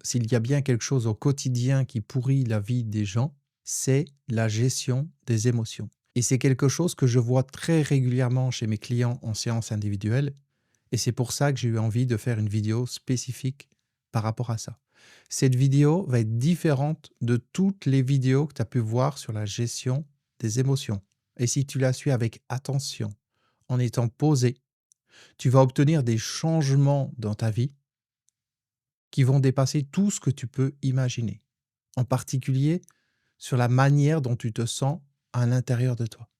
s'il y a bien quelque chose au quotidien qui pourrit la vie des gens, c'est la gestion des émotions. Et c'est quelque chose que je vois très régulièrement chez mes clients en séance individuelle. Et c'est pour ça que j'ai eu envie de faire une vidéo spécifique par rapport à ça. Cette vidéo va être différente de toutes les vidéos que tu as pu voir sur la gestion des émotions. Et si tu la suis avec attention, en étant posé, tu vas obtenir des changements dans ta vie qui vont dépasser tout ce que tu peux imaginer. En particulier sur la manière dont tu te sens à l'intérieur de toi.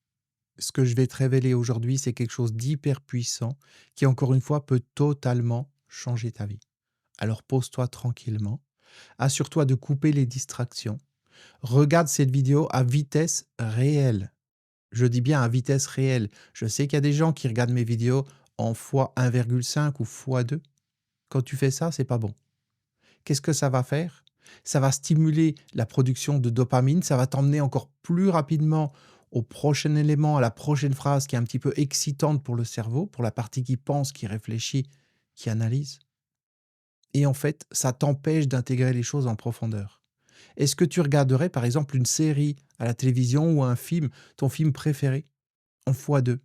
Ce que je vais te révéler aujourd'hui, c'est quelque chose d'hyper puissant qui, encore une fois, peut totalement changer ta vie. Alors pose-toi tranquillement, assure-toi de couper les distractions, regarde cette vidéo à vitesse réelle. Je dis bien à vitesse réelle. Je sais qu'il y a des gens qui regardent mes vidéos en fois 1,5 ou fois 2. Quand tu fais ça, c'est pas bon. Qu'est-ce que ça va faire? Ça va stimuler la production de dopamine, ça va t'emmener encore plus rapidement au prochain élément, à la prochaine phrase qui est un petit peu excitante pour le cerveau, pour la partie qui pense, qui réfléchit, qui analyse. Et en fait, ça t'empêche d'intégrer les choses en profondeur. Est-ce que tu regarderais par exemple une série à la télévision ou un film, ton film préféré, en fois 2?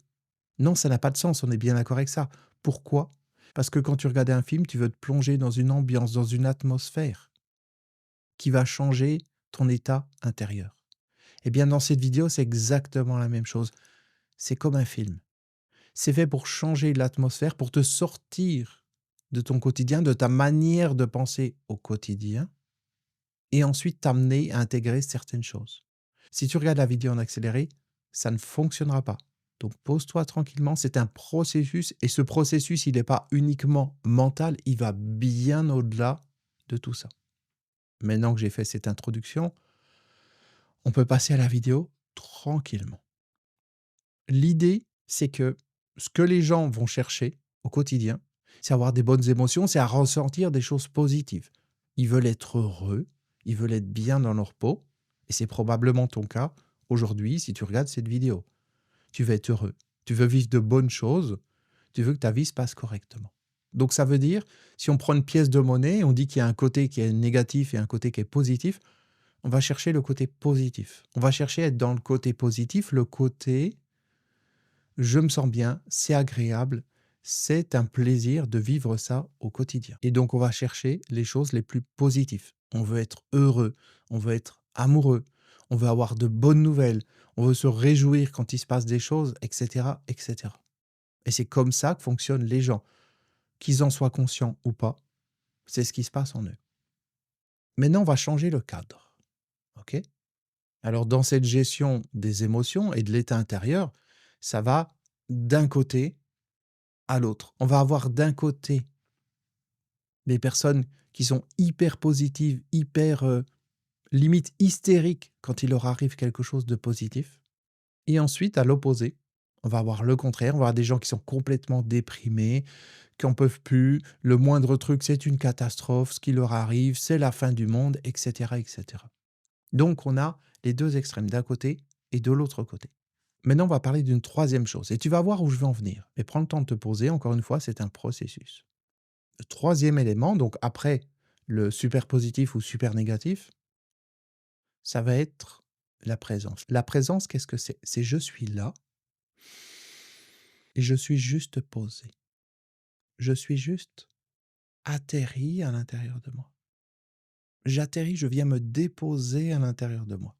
Non, ça n'a pas de sens, on est bien d'accord avec ça. Pourquoi? Parce que quand tu regardes un film, tu veux te plonger dans une ambiance, dans une atmosphère qui va changer ton état intérieur. Eh bien, dans cette vidéo, c'est exactement la même chose. C'est comme un film. C'est fait pour changer l'atmosphère, pour te sortir de ton quotidien, de ta manière de penser au quotidien, et ensuite t'amener à intégrer certaines choses. Si tu regardes la vidéo en accéléré, ça ne fonctionnera pas. Donc pose-toi tranquillement, c'est un processus, et ce processus, il n'est pas uniquement mental, il va bien au-delà de tout ça. Maintenant que j'ai fait cette introduction, on peut passer à la vidéo tranquillement. L'idée, c'est que ce que les gens vont chercher au quotidien, c'est avoir des bonnes émotions, c'est à ressentir des choses positives. Ils veulent être heureux, ils veulent être bien dans leur peau, et c'est probablement ton cas aujourd'hui si tu regardes cette vidéo. Tu veux être heureux, tu veux vivre de bonnes choses, tu veux que ta vie se passe correctement. Donc ça veut dire, si on prend une pièce de monnaie, on dit qu'il y a un côté qui est négatif et un côté qui est positif, on va chercher le côté positif. On va chercher à être dans le côté positif, le côté je me sens bien, c'est agréable, c'est un plaisir de vivre ça au quotidien. Et donc on va chercher les choses les plus positives. On veut être heureux, on veut être amoureux, on veut avoir de bonnes nouvelles, on veut se réjouir quand il se passe des choses, etc., etc. Et c'est comme ça que fonctionnent les gens. Qu'ils en soient conscients ou pas, c'est ce qui se passe en eux. Maintenant, on va changer le cadre. OK? Alors, dans cette gestion des émotions et de l'état intérieur, ça va d'un côté à l'autre. On va avoir d'un côté des personnes qui sont hyper positives, hyper limite hystériques quand il leur arrive quelque chose de positif. Et ensuite, à l'opposé, on va avoir le contraire. On va avoir des gens qui sont complètement déprimés, qui n'en peuvent plus. Le moindre truc, c'est une catastrophe. Ce qui leur arrive, c'est la fin du monde, etc., etc. Donc, on a les deux extrêmes, d'un côté et de l'autre côté. Maintenant, on va parler d'une troisième chose. Et tu vas voir où je veux en venir. Mais prends le temps de te poser. Encore une fois, c'est un processus. Le troisième élément, donc après le super positif ou super négatif, ça va être la présence. La présence, qu'est-ce que c'est? C'est je suis là et je suis juste posé. Je suis juste atterri à l'intérieur de moi. J'atterris, je viens me déposer à l'intérieur de moi.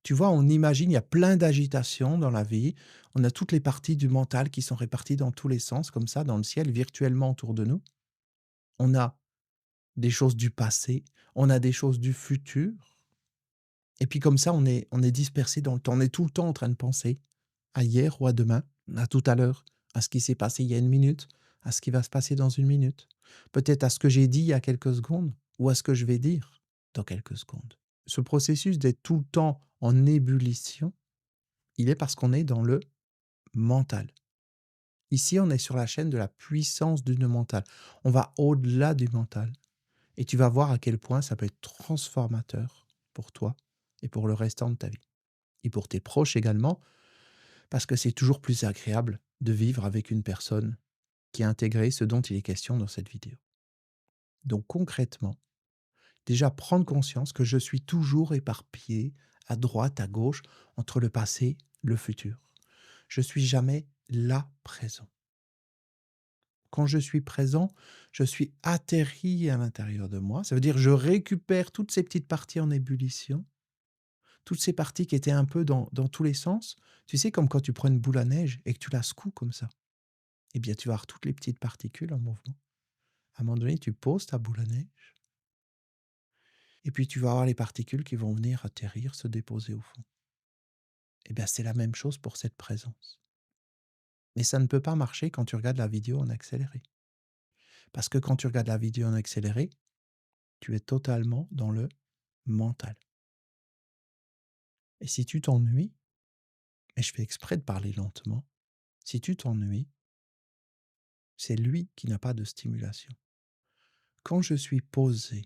Tu vois, on imagine, il y a plein d'agitations dans la vie. On a toutes les parties du mental qui sont réparties dans tous les sens, comme ça, dans le ciel, virtuellement autour de nous. On a des choses du passé, on a des choses du futur. Et puis comme ça, on est dispersé dans le temps. On est tout le temps en train de penser à hier ou à demain, à tout à l'heure, à ce qui s'est passé il y a une minute, à ce qui va se passer dans une minute. Peut-être à ce que j'ai dit il y a quelques secondes ou à ce que je vais dire dans quelques secondes. Ce processus d'être tout le temps en ébullition, il est parce qu'on est dans le mental. Ici, on est sur la chaîne de la puissance du mental. On va au-delà du mental. Et tu vas voir à quel point ça peut être transformateur pour toi et pour le restant de ta vie. Et pour tes proches également, parce que c'est toujours plus agréable de vivre avec une personne qui a intégré ce dont il est question dans cette vidéo. Donc concrètement, déjà prendre conscience que je suis toujours éparpillé à droite, à gauche, entre le passé, le futur. Je suis jamais là présent. Quand je suis présent, je suis atterri à l'intérieur de moi. Ça veut dire je récupère toutes ces petites parties en ébullition, toutes ces parties qui étaient un peu dans tous les sens. Tu sais, comme quand tu prends une boule à neige et que tu la secoues comme ça. Eh bien, tu vas avoir toutes les petites particules en mouvement. À un moment donné, tu poses ta boule à neige et puis tu vas avoir les particules qui vont venir atterrir, se déposer au fond. Eh bien, c'est la même chose pour cette présence. Mais ça ne peut pas marcher quand tu regardes la vidéo en accéléré. Parce que quand tu regardes la vidéo en accéléré, tu es totalement dans le mental. Et si tu t'ennuies, et je fais exprès de parler lentement, si tu t'ennuies, c'est lui qui n'a pas de stimulation. Quand je suis posé,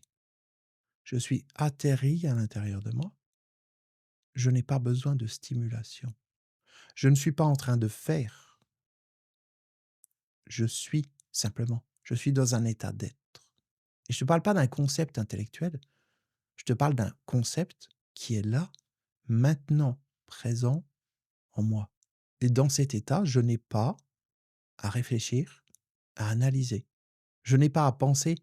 je suis atterri à l'intérieur de moi, je n'ai pas besoin de stimulation. Je ne suis pas en train de faire, je suis simplement. Je suis dans un état d'être. Et je ne te parle pas d'un concept intellectuel, je te parle d'un concept qui est là, maintenant, présent en moi. Et dans cet état, je n'ai pas à réfléchir, à analyser. Je n'ai pas à penser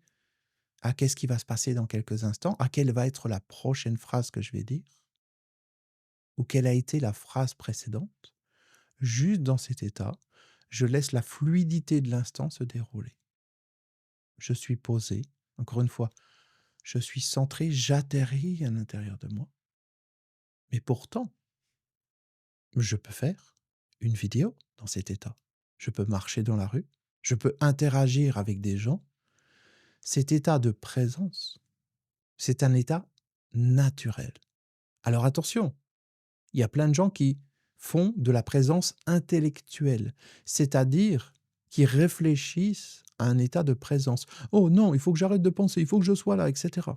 à qu'est-ce qui va se passer dans quelques instants, à quelle va être la prochaine phrase que je vais dire, ou quelle a été la phrase précédente. Juste dans cet état, je laisse la fluidité de l'instant se dérouler. Je suis posé, encore une fois, je suis centré, j'atterris à l'intérieur de moi. Mais pourtant, je peux faire une vidéo dans cet état. Je peux marcher dans la rue, je peux interagir avec des gens. Cet état de présence, c'est un état naturel. Alors attention, il y a plein de gens qui font de la présence intellectuelle, c'est-à-dire qui réfléchissent à un état de présence. Oh non, il faut que j'arrête de penser, il faut que je sois là, etc.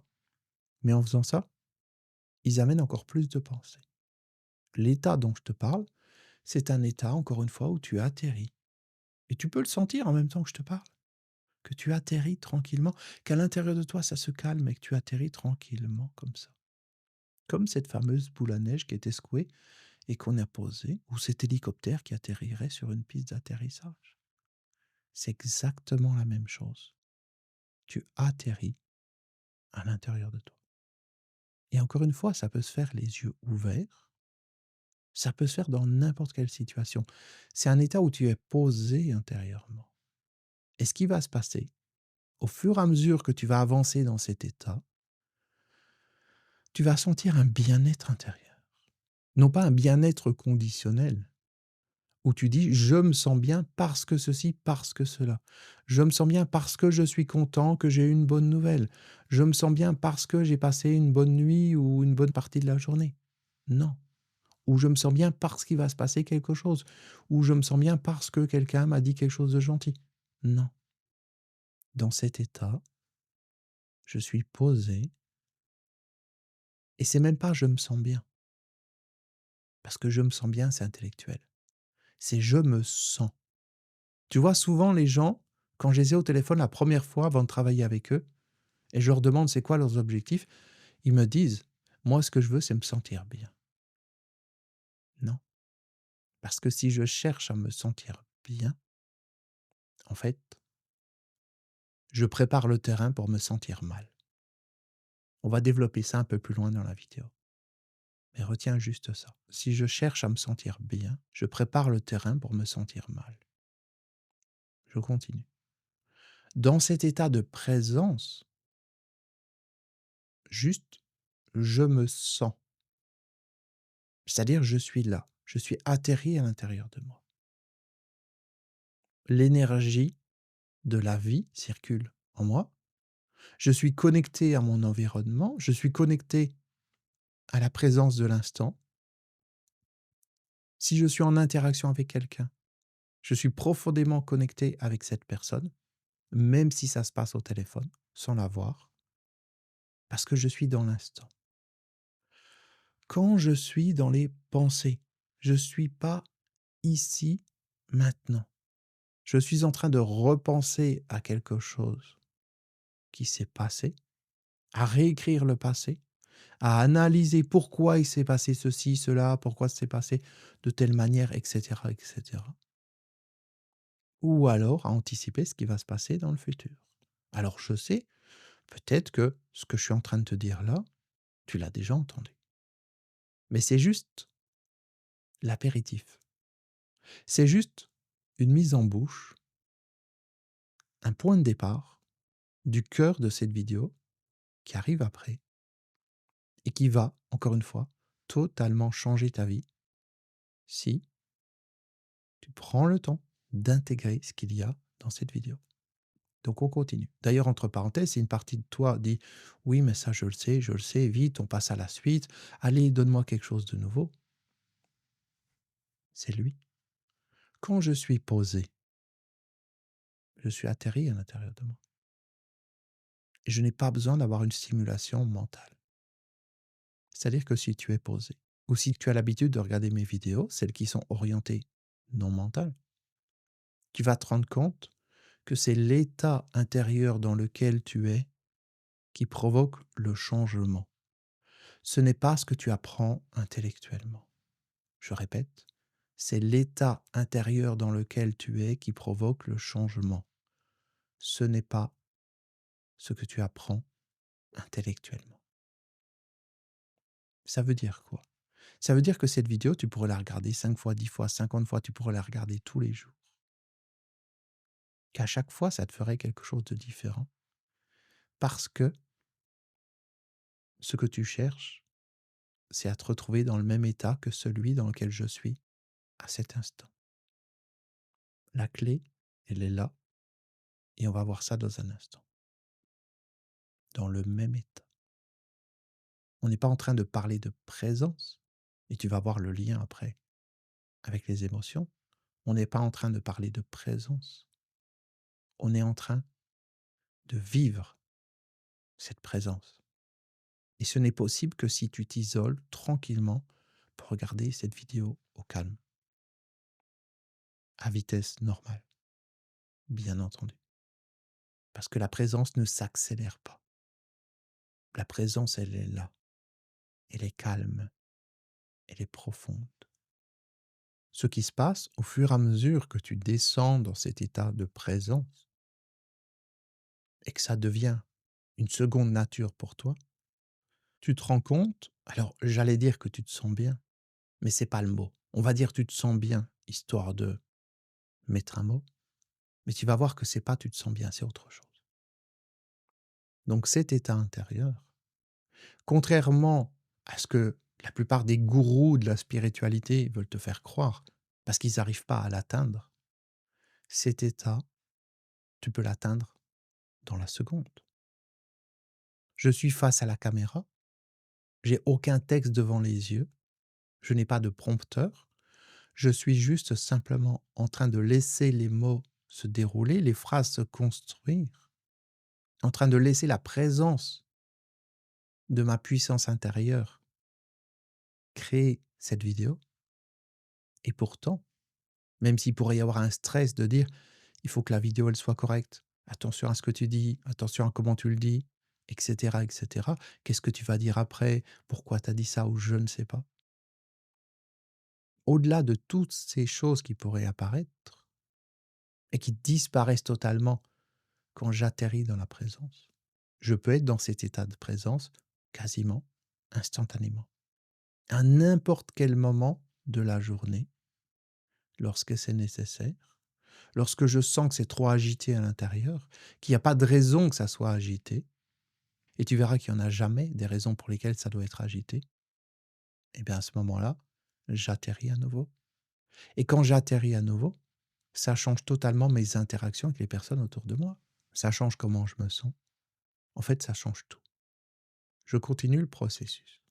Mais en faisant ça, ils amènent encore plus de pensées. L'état dont je te parle, c'est un état, encore une fois, où tu atterris. Et tu peux le sentir en même temps que je te parle, que tu atterris tranquillement, qu'à l'intérieur de toi, ça se calme et que tu atterris tranquillement comme ça. Comme cette fameuse boule à neige qui était secouée et qu'on a posée, ou cet hélicoptère qui atterrirait sur une piste d'atterrissage. C'est exactement la même chose. Tu atterris à l'intérieur de toi. Et encore une fois, ça peut se faire les yeux ouverts, ça peut se faire dans n'importe quelle situation. C'est un état où tu es posé intérieurement. Et ce qui va se passer, au fur et à mesure que tu vas avancer dans cet état, tu vas sentir un bien-être intérieur. Non pas un bien-être conditionnel, où tu dis: «Je me sens bien parce que ceci, parce que cela. Je me sens bien parce que je suis content que j'ai eu une bonne nouvelle. Je me sens bien parce que j'ai passé une bonne nuit ou une bonne partie de la journée». Non. Ou je me sens bien parce qu'il va se passer quelque chose. Ou je me sens bien parce que quelqu'un m'a dit quelque chose de gentil. Non. Dans cet état, je suis posé et c'est même pas «je me sens bien», parce que «je me sens bien», c'est intellectuel. C'est «je me sens». Tu vois, souvent les gens, quand je les ai au téléphone la première fois avant de travailler avec eux et je leur demande c'est quoi leurs objectifs, ils me disent: «Moi, ce que je veux, c'est me sentir bien». Non, parce que si je cherche à me sentir bien, en fait, je prépare le terrain pour me sentir mal. On va développer ça un peu plus loin dans la vidéo. Mais retiens juste ça. Si je cherche à me sentir bien, je prépare le terrain pour me sentir mal. Je continue. Dans cet état de présence, juste, je me sens. C'est-à-dire, je suis là. Je suis atterri à l'intérieur de moi. L'énergie de la vie circule en moi. Je suis connecté à mon environnement. Je suis connecté à la présence de l'instant. Si je suis en interaction avec quelqu'un, je suis profondément connecté avec cette personne, même si ça se passe au téléphone, sans la voir, parce que je suis dans l'instant. Quand je suis dans les pensées, je ne suis pas ici, maintenant. Je suis en train de repenser à quelque chose. qui s'est passé, à réécrire le passé, à analyser pourquoi il s'est passé ceci, cela, pourquoi c'est passé de telle manière, etc., etc. Ou alors à anticiper ce qui va se passer dans le futur. Alors je sais, peut-être que ce que je suis en train de te dire là, tu l'as déjà entendu. Mais c'est juste l'apéritif. C'est juste une mise en bouche, un point de départ du cœur de cette vidéo qui arrive après et qui va, encore une fois, totalement changer ta vie si tu prends le temps d'intégrer ce qu'il y a dans cette vidéo. Donc on continue. D'ailleurs, entre parenthèses, si une partie de toi dit: «Oui, mais ça je le sais, vite, on passe à la suite. Allez, donne-moi quelque chose de nouveau», c'est lui. Quand je suis posé, je suis atterri à l'intérieur de moi et je n'ai pas besoin d'avoir une stimulation mentale. C'est-à-dire que si tu es posé ou si tu as l'habitude de regarder mes vidéos, celles qui sont orientées non mentales, tu vas te rendre compte que c'est l'état intérieur dans lequel tu es qui provoque le changement. Ce n'est pas ce que tu apprends intellectuellement. Je répète, c'est l'état intérieur dans lequel tu es qui provoque le changement. Ce n'est pas ce que tu apprends intellectuellement. Ça veut dire quoi? Ça veut dire que cette vidéo, tu pourrais la regarder 5 fois, 10 fois, 50 fois, tu pourrais la regarder tous les jours. Qu'à chaque fois, ça te ferait quelque chose de différent. Parce que ce que tu cherches, c'est à te retrouver dans le même état que celui dans lequel je suis à cet instant. La clé, elle est là, et on va voir ça dans un instant. Dans le même état. On n'est pas en train de parler de présence, et tu vas voir le lien après avec les émotions. On n'est pas en train de parler de présence. On est en train de vivre cette présence. Et ce n'est possible que si tu t'isoles tranquillement pour regarder cette vidéo au calme, à vitesse normale, bien entendu. Parce que la présence ne s'accélère pas. La présence, elle est là. Elle est calme. Elle est profonde. Ce qui se passe au fur et à mesure que tu descends dans cet état de présence et que ça devient une seconde nature pour toi, tu te rends compte, alors j'allais dire que tu te sens bien, mais c'est pas le mot. On va dire tu te sens bien, histoire de mettre un mot, mais tu vas voir que c'est pas tu te sens bien, c'est autre chose. Donc cet état intérieur, contrairement à ce que la plupart des gourous de la spiritualité veulent te faire croire, parce qu'ils n'arrivent pas à l'atteindre, cet état, tu peux l'atteindre dans la seconde. Je suis face à la caméra, j'ai aucun texte devant les yeux, je n'ai pas de prompteur, je suis juste simplement en train de laisser les mots se dérouler, les phrases se construire, en train de laisser la présence de ma puissance intérieure créer cette vidéo. Et pourtant, même s'il pourrait y avoir un stress de dire: «Il faut que la vidéo, elle soit correcte. Attention à ce que tu dis, attention à comment tu le dis», et cetera, et cetera. Qu'est-ce que tu vas dire après? Pourquoi tu as dit ça? Ou je ne sais pas. Au-delà de toutes ces choses qui pourraient apparaître et qui disparaissent totalement quand j'atterris dans la présence, je peux être dans cet état de présence quasiment instantanément, à n'importe quel moment de la journée, lorsque c'est nécessaire. Lorsque je sens que c'est trop agité à l'intérieur, qu'il n'y a pas de raison que ça soit agité, et tu verras qu'il n'y en a jamais des raisons pour lesquelles ça doit être agité, et bien à ce moment-là, j'atterris à nouveau. Et quand j'atterris à nouveau, ça change totalement mes interactions avec les personnes autour de moi. Ça change comment je me sens. En fait, ça change tout. Je continue le processus.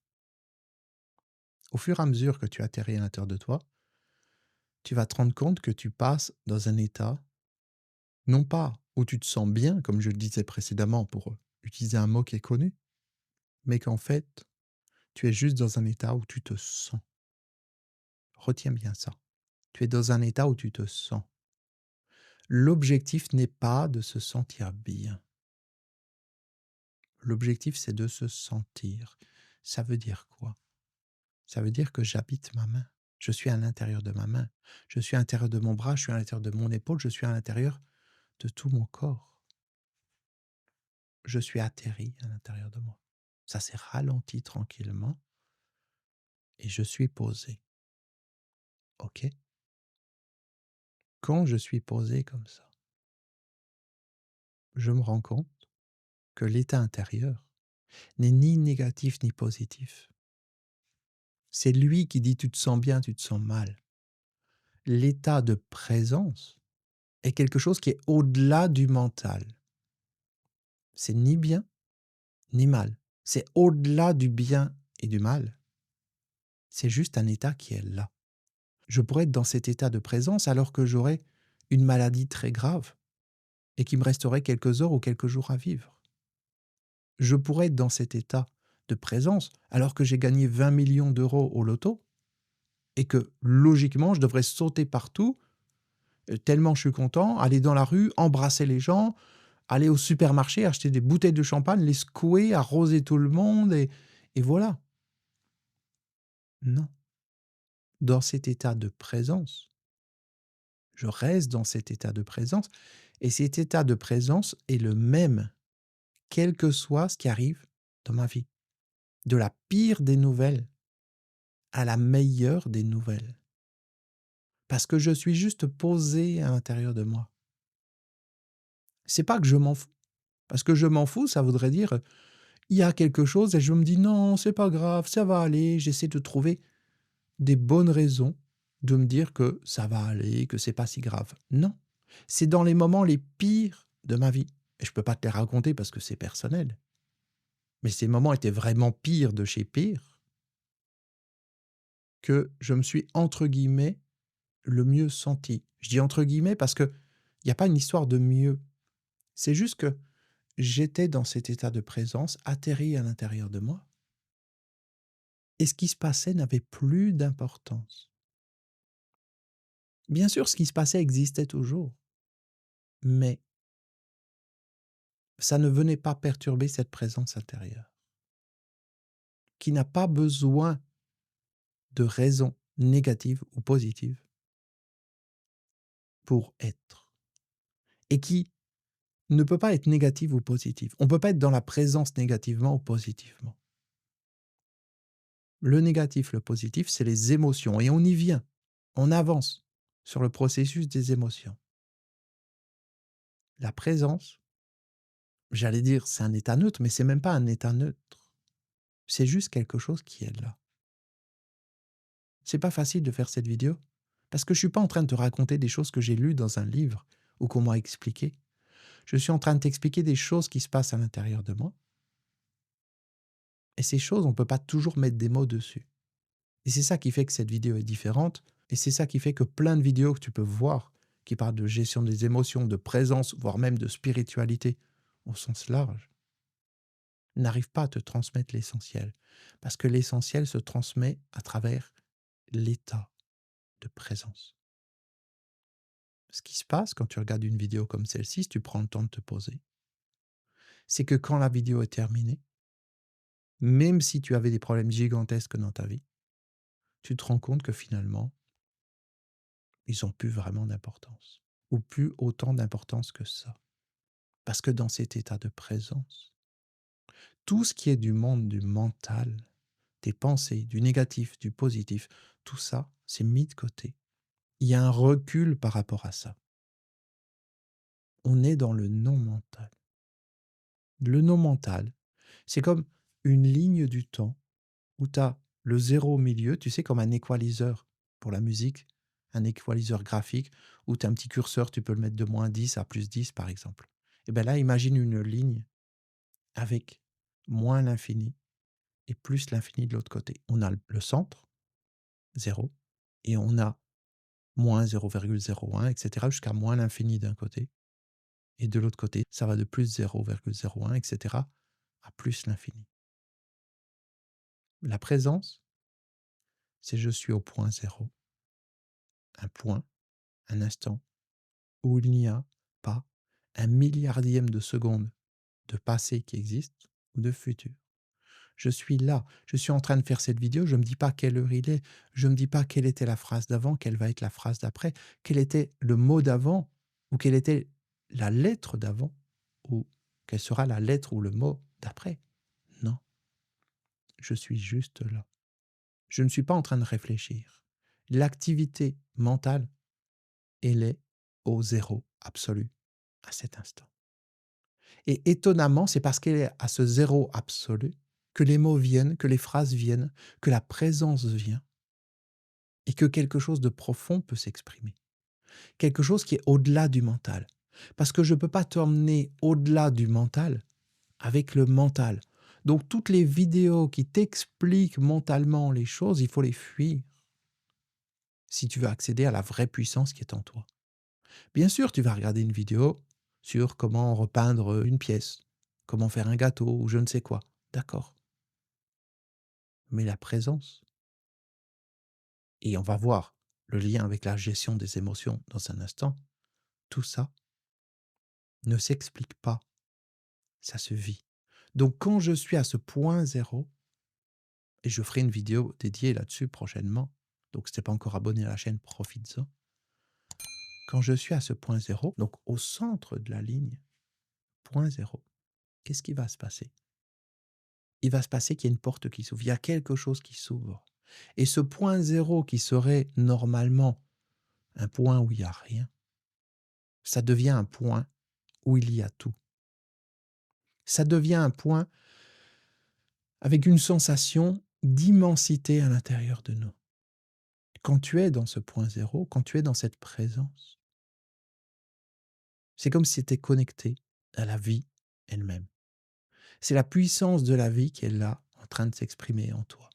Au fur et à mesure que tu atterris à l'intérieur de toi, tu vas te rendre compte que tu passes dans un état, non pas où tu te sens bien, comme je le disais précédemment pour utiliser un mot qui est connu, mais qu'en fait, tu es juste dans un état où tu te sens. Retiens bien ça. Tu es dans un état où tu te sens. L'objectif n'est pas de se sentir bien. L'objectif, c'est de se sentir. Ça veut dire quoi? Ça veut dire que j'habite ma main. Je suis à l'intérieur de ma main. Je suis à l'intérieur de mon bras, je suis à l'intérieur de mon épaule, je suis à l'intérieur de tout mon corps. Je suis atterri à l'intérieur de moi. Ça s'est ralenti tranquillement et je suis posé. OK? Quand je suis posé comme ça, je me rends compte que l'état intérieur n'est ni négatif ni positif. C'est lui qui dit tu te sens bien, tu te sens mal. L'état de présence est quelque chose qui est au-delà du mental. C'est ni bien ni mal. C'est au-delà du bien et du mal. C'est juste un état qui est là. Je pourrais être dans cet état de présence alors que j'aurais une maladie très grave et qu'il me resterait quelques heures ou quelques jours à vivre. Je pourrais être dans cet état de présence alors que j'ai gagné 20 millions d'euros au loto et que logiquement je devrais sauter partout tellement je suis content, aller dans la rue, embrasser les gens, aller au supermarché, acheter des bouteilles de champagne, les secouer, arroser tout le monde et voilà. Non. Dans cet état de présence, je reste dans cet état de présence et cet état de présence est le même, quel que soit ce qui arrive dans ma vie. De la pire des nouvelles à la meilleure des nouvelles. Parce que je suis juste posé à l'intérieur de moi. C'est pas que je m'en fous. Parce que je m'en fous, ça voudrait dire, il y a quelque chose et je me dis non, c'est pas grave, ça va aller. J'essaie de trouver des bonnes raisons de me dire que ça va aller, que c'est pas si grave. Non. C'est dans les moments les pires de ma vie. Et je peux pas te les raconter parce que c'est personnel. Mais ces moments étaient vraiment pires de chez pire que je me suis, entre guillemets, le mieux senti. Je dis entre guillemets parce que il n'y a pas une histoire de mieux. C'est juste que j'étais dans cet état de présence, atterri à l'intérieur de moi, et ce qui se passait n'avait plus d'importance. Bien sûr, ce qui se passait existait toujours, mais ça ne venait pas perturber cette présence intérieure, qui n'a pas besoin de raisons négatives ou positives pour être, et qui ne peut pas être négative ou positive. On ne peut pas être dans la présence négativement ou positivement. Le négatif, le positif, c'est les émotions, et on y vient. On avance sur le processus des émotions. La présence, j'allais dire c'est un état neutre, mais c'est même pas un état neutre. C'est juste quelque chose qui est là. C'est pas facile de faire cette vidéo parce que je suis pas en train de te raconter des choses que j'ai lues dans un livre ou qu'on m'a expliqué. Je suis en train de t'expliquer des choses qui se passent à l'intérieur de moi. Et ces choses, on ne peut pas toujours mettre des mots dessus. Et c'est ça qui fait que cette vidéo est différente. Et c'est ça qui fait que plein de vidéos que tu peux voir qui parlent de gestion des émotions, de présence, voire même de spiritualité au sens large, n'arrivent pas à te transmettre l'essentiel. Parce que l'essentiel se transmet à travers l'état de présence. Ce qui se passe quand tu regardes une vidéo comme celle-ci, si tu prends le temps de te poser, c'est que quand la vidéo est terminée, même si tu avais des problèmes gigantesques dans ta vie, tu te rends compte que finalement, ils n'ont plus vraiment d'importance. Ou plus autant d'importance que ça. Parce que dans cet état de présence, tout ce qui est du monde du mental, des pensées, du négatif, du positif, tout ça, c'est mis de côté. Il y a un recul par rapport à ça. On est dans le non mental. Le non mental, c'est comme une ligne du temps où tu as le zéro au milieu, tu sais, comme un équaliseur pour la musique, un équaliseur graphique, où tu as un petit curseur, tu peux le mettre de -10 à +10 par exemple. Et bien là, imagine une ligne avec moins l'infini et plus l'infini de l'autre côté. On a le centre, 0, et on a moins 0,01, etc., jusqu'à moins l'infini d'un côté. Et de l'autre côté, ça va de plus 0,01, etc., à plus l'infini. La présence, c'est je suis au point zéro, un point, un instant, où il n'y a pas un milliardième de seconde de passé qui existe, ou de futur. Je suis là, je suis en train de faire cette vidéo, je ne me dis pas quelle heure il est, je ne me dis pas quelle était la phrase d'avant, quelle va être la phrase d'après, quel était le mot d'avant, ou quelle était la lettre d'avant, ou quelle sera la lettre ou le mot d'après. Non, je suis juste là. Je ne suis pas en train de réfléchir. L'activité mentale, elle est au zéro absolu à cet instant. Et étonnamment, c'est parce qu'elle est à ce zéro absolu que les mots viennent, que les phrases viennent, que la présence vient et que quelque chose de profond peut s'exprimer. Quelque chose qui est au-delà du mental. Parce que je ne peux pas t'emmener au-delà du mental avec le mental. Donc toutes les vidéos qui t'expliquent mentalement les choses, il faut les fuir si tu veux accéder à la vraie puissance qui est en toi. Bien sûr, tu vas regarder une vidéo sur comment repeindre une pièce, comment faire un gâteau ou je ne sais quoi. D'accord. Mais la présence, et on va voir le lien avec la gestion des émotions dans un instant, tout ça ne s'explique pas, ça se vit. Donc quand je suis à ce point zéro, et je ferai une vidéo dédiée là-dessus prochainement, donc si tu n'es pas encore abonné à la chaîne, profites-en. Quand je suis à ce point zéro, donc au centre de la ligne, point zéro, qu'est-ce qui va se passer? Il va se passer qu'il y a une porte qui s'ouvre, il y a quelque chose qui s'ouvre. Et ce point zéro qui serait normalement un point où il n'y a rien, ça devient un point où il y a tout. Ça devient un point avec une sensation d'immensité à l'intérieur de nous. Quand tu es dans ce point zéro, quand tu es dans cette présence, c'est comme si tu étais connecté à la vie elle-même. C'est la puissance de la vie qui est là, en train de s'exprimer en toi.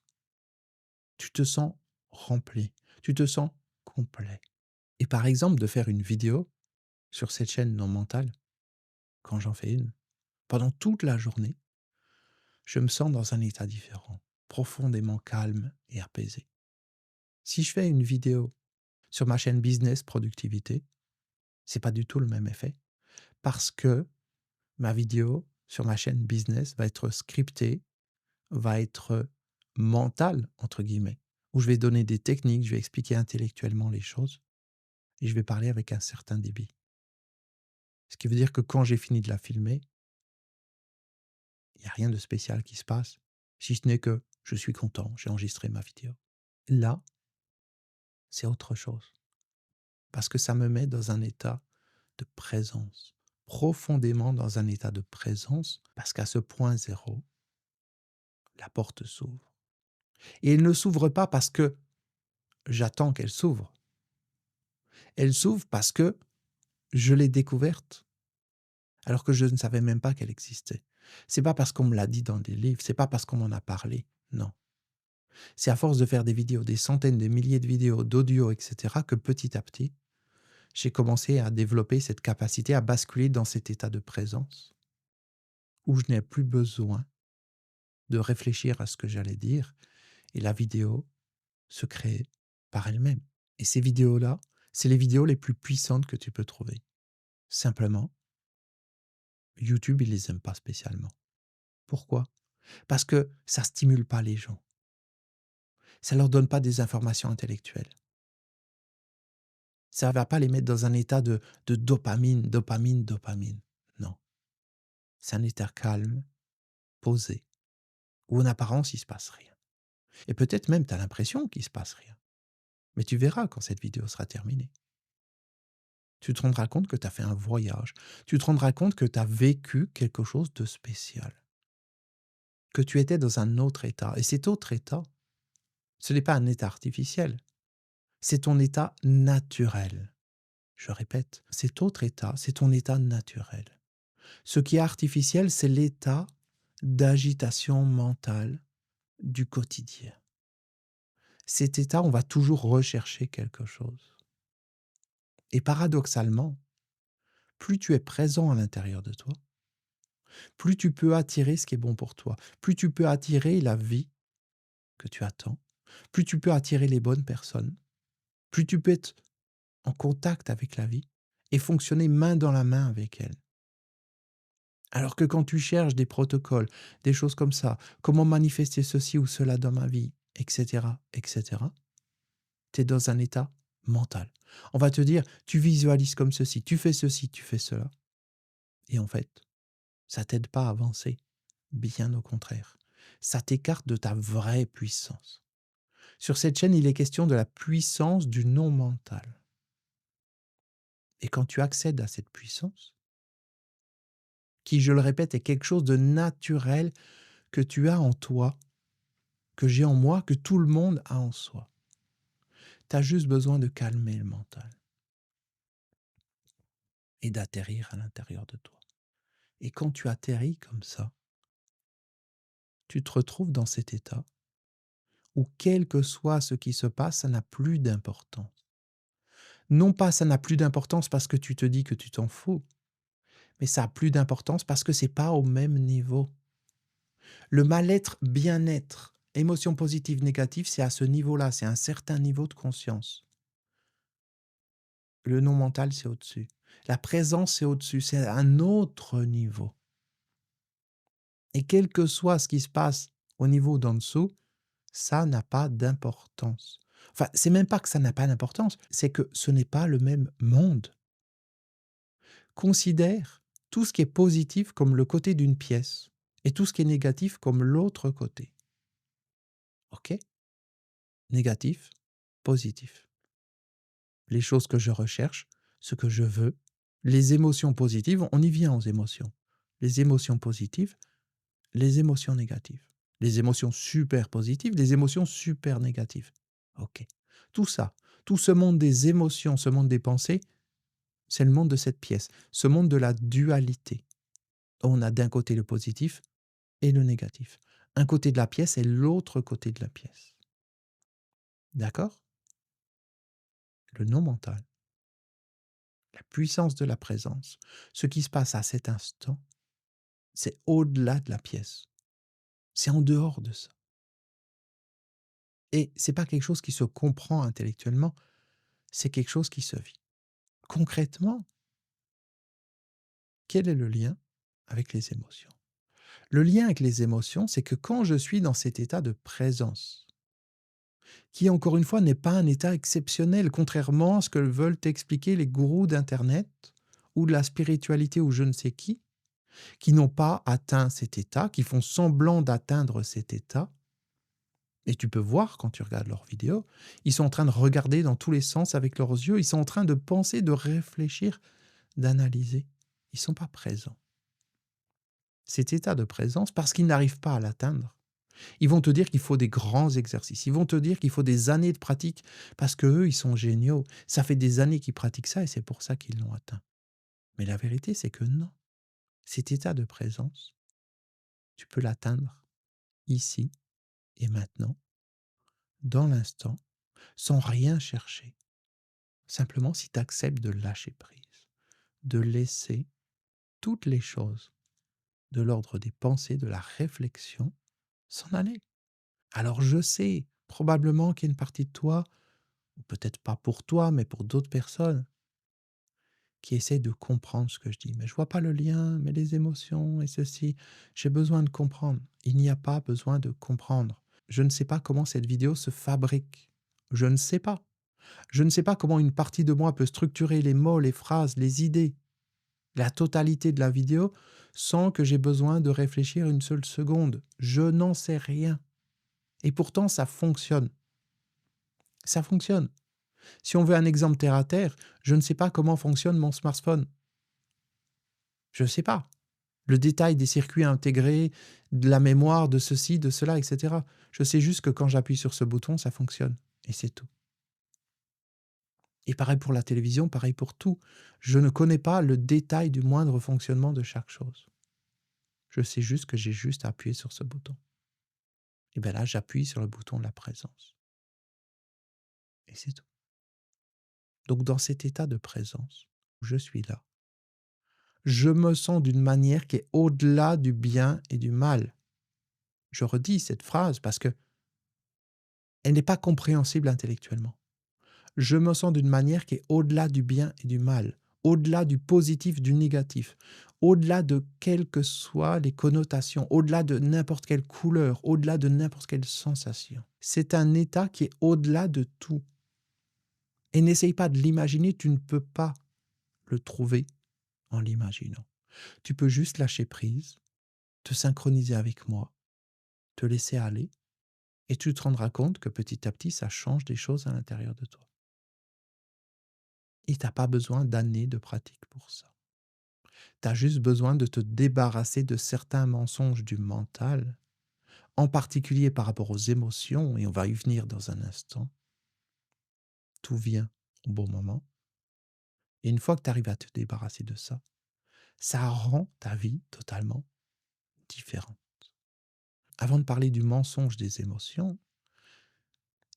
Tu te sens rempli, tu te sens complet. Et par exemple, de faire une vidéo sur cette chaîne non mentale, quand j'en fais une, pendant toute la journée, je me sens dans un état différent, profondément calme et apaisé. Si je fais une vidéo sur ma chaîne business productivité, c'est pas du tout le même effet parce que ma vidéo sur ma chaîne business va être scriptée, va être mentale entre guillemets, où je vais donner des techniques, je vais expliquer intellectuellement les choses et je vais parler avec un certain débit. Ce qui veut dire que quand j'ai fini de la filmer, il n'y a rien de spécial qui se passe, si ce n'est que je suis content, j'ai enregistré ma vidéo. Là, c'est autre chose. Parce que ça me met dans un état de présence, profondément dans un état de présence, parce qu'à ce point zéro, la porte s'ouvre. Et elle ne s'ouvre pas parce que j'attends qu'elle s'ouvre. Elle s'ouvre parce que je l'ai découverte, alors que je ne savais même pas qu'elle existait. C'est pas parce qu'on me l'a dit dans des livres, c'est pas parce qu'on m'en a parlé, non. C'est à force de faire des vidéos, des centaines, des milliers de vidéos, d'audio, etc., que petit à petit, j'ai commencé à développer cette capacité à basculer dans cet état de présence où je n'ai plus besoin de réfléchir à ce que j'allais dire et la vidéo se crée par elle-même. Et ces vidéos-là, c'est les vidéos les plus puissantes que tu peux trouver. Simplement, YouTube, il les aime pas spécialement. Pourquoi? Parce que ça stimule pas les gens. Ça leur donne pas des informations intellectuelles. Ça va pas les mettre dans un état de dopamine, dopamine, dopamine. Non. C'est un état calme, posé, où en apparence, il se passe rien. Et peut-être même tu as l'impression qu'il se passe rien. Mais tu verras quand cette vidéo sera terminée. Tu te rendras compte que tu as fait un voyage. Tu te rendras compte que tu as vécu quelque chose de spécial. Que tu étais dans un autre état. Et cet autre état, ce n'est pas un état artificiel. C'est ton état naturel. Je répète, cet autre état, c'est ton état naturel. Ce qui est artificiel, c'est l'état d'agitation mentale du quotidien. Cet état, on va toujours rechercher quelque chose. Et paradoxalement, plus tu es présent à l'intérieur de toi, plus tu peux attirer ce qui est bon pour toi, plus tu peux attirer la vie que tu attends, plus tu peux attirer les bonnes personnes, plus tu peux être en contact avec la vie et fonctionner main dans la main avec elle. Alors que quand tu cherches des protocoles, des choses comme ça, comment manifester ceci ou cela dans ma vie, etc., etc., tu es dans un état mental. On va te dire, tu visualises comme ceci, tu fais cela. Et en fait, ça t'aide pas à avancer. Bien au contraire. Ça t'écarte de ta vraie puissance. Sur cette chaîne, il est question de la puissance du non mental. Et quand tu accèdes à cette puissance, qui, je le répète, est quelque chose de naturel que tu as en toi, que j'ai en moi, que tout le monde a en soi. Tu as juste besoin de calmer le mental et d'atterrir à l'intérieur de toi. Et quand tu atterris comme ça, tu te retrouves dans cet état où quel que soit ce qui se passe, ça n'a plus d'importance. Non pas ça n'a plus d'importance parce que tu te dis que tu t'en fous, mais ça a plus d'importance parce que c'est pas au même niveau. Le mal-être, bien-être, émotions positives, négatives, c'est à ce niveau-là, c'est un certain niveau de conscience. Le non mental, c'est au-dessus. La présence, c'est au-dessus, c'est un autre niveau. Et quel que soit ce qui se passe au niveau d'en dessous, ça n'a pas d'importance. Enfin, c'est même pas que ça n'a pas d'importance, c'est que ce n'est pas le même monde. Considère tout ce qui est positif comme le côté d'une pièce et tout ce qui est négatif comme l'autre côté. OK? Négatif, positif. Les choses que je recherche, ce que je veux, les émotions positives, on y vient aux émotions. Les émotions positives, les émotions négatives. Les émotions super positives, les émotions super négatives. OK. Tout ça, tout ce monde des émotions, ce monde des pensées, c'est le monde de cette pièce, ce monde de la dualité. On a d'un côté le positif et le négatif. Un côté de la pièce et l'autre côté de la pièce. D'accord? Le non mental, la puissance de la présence, ce qui se passe à cet instant, c'est au-delà de la pièce. C'est en dehors de ça. Et c'est pas quelque chose qui se comprend intellectuellement, c'est quelque chose qui se vit. Concrètement, quel est le lien avec les émotions? Le lien avec les émotions, c'est que quand je suis dans cet état de présence, qui encore une fois n'est pas un état exceptionnel, contrairement à ce que veulent expliquer les gourous d'Internet ou de la spiritualité ou je ne sais qui n'ont pas atteint cet état, qui font semblant d'atteindre cet état. Et tu peux voir quand tu regardes leurs vidéos, ils sont en train de regarder dans tous les sens avec leurs yeux, ils sont en train de penser, de réfléchir, d'analyser. Ils ne sont pas présents. Cet état de présence, parce qu'ils n'arrivent pas à l'atteindre, ils vont te dire qu'il faut des grands exercices. Ils vont te dire qu'il faut des années de pratique parce qu'eux, ils sont géniaux. Ça fait des années qu'ils pratiquent ça et c'est pour ça qu'ils l'ont atteint. Mais la vérité, c'est que non. Cet état de présence, tu peux l'atteindre ici et maintenant, dans l'instant, sans rien chercher. Simplement si tu acceptes de lâcher prise, de laisser toutes les choses de l'ordre des pensées, de la réflexion, s'en aller. Alors je sais probablement qu'il y a une partie de toi ou peut-être pas pour toi, mais pour d'autres personnes, qui essaient de comprendre ce que je dis. Mais je vois pas le lien, mais les émotions et ceci, j'ai besoin de comprendre. Il n'y a pas besoin de comprendre. Je ne sais pas comment cette vidéo se fabrique. Je ne sais pas. Je ne sais pas comment une partie de moi peut structurer les mots, les phrases, les idées, la totalité de la vidéo, sans que j'ai besoin de réfléchir une seule seconde. Je n'en sais rien. Et pourtant, ça fonctionne. Ça fonctionne. Si on veut un exemple terre à terre, je ne sais pas comment fonctionne mon smartphone. Je ne sais pas. Le détail des circuits intégrés, de la mémoire, de ceci, de cela, etc. Je sais juste que quand j'appuie sur ce bouton, ça fonctionne. Et c'est tout. Et pareil pour la télévision, pareil pour tout. Je ne connais pas le détail du moindre fonctionnement de chaque chose. Je sais juste que j'ai juste à appuyer sur ce bouton. Et bien là, j'appuie sur le bouton de la présence. Et c'est tout. Donc dans cet état de présence, où je suis là, je me sens d'une manière qui est au-delà du bien et du mal. Je redis cette phrase parce que elle n'est pas compréhensible intellectuellement. Je me sens d'une manière qui est au-delà du bien et du mal, au-delà du positif, du négatif, au-delà de quelles que soient les connotations, au-delà de n'importe quelle couleur, au-delà de n'importe quelle sensation. C'est un état qui est au-delà de tout. Et n'essaye pas de l'imaginer, tu ne peux pas le trouver en l'imaginant. Tu peux juste lâcher prise, te synchroniser avec moi, te laisser aller, et tu te rendras compte que petit à petit, ça change des choses à l'intérieur de toi. Et tu n'as pas besoin d'années de pratique pour ça. Tu as juste besoin de te débarrasser de certains mensonges du mental, en particulier par rapport aux émotions, et on va y venir dans un instant. Tout vient au bon moment. Et une fois que tu arrives à te débarrasser de ça rend ta vie totalement différente. Avant de parler du mensonge des émotions,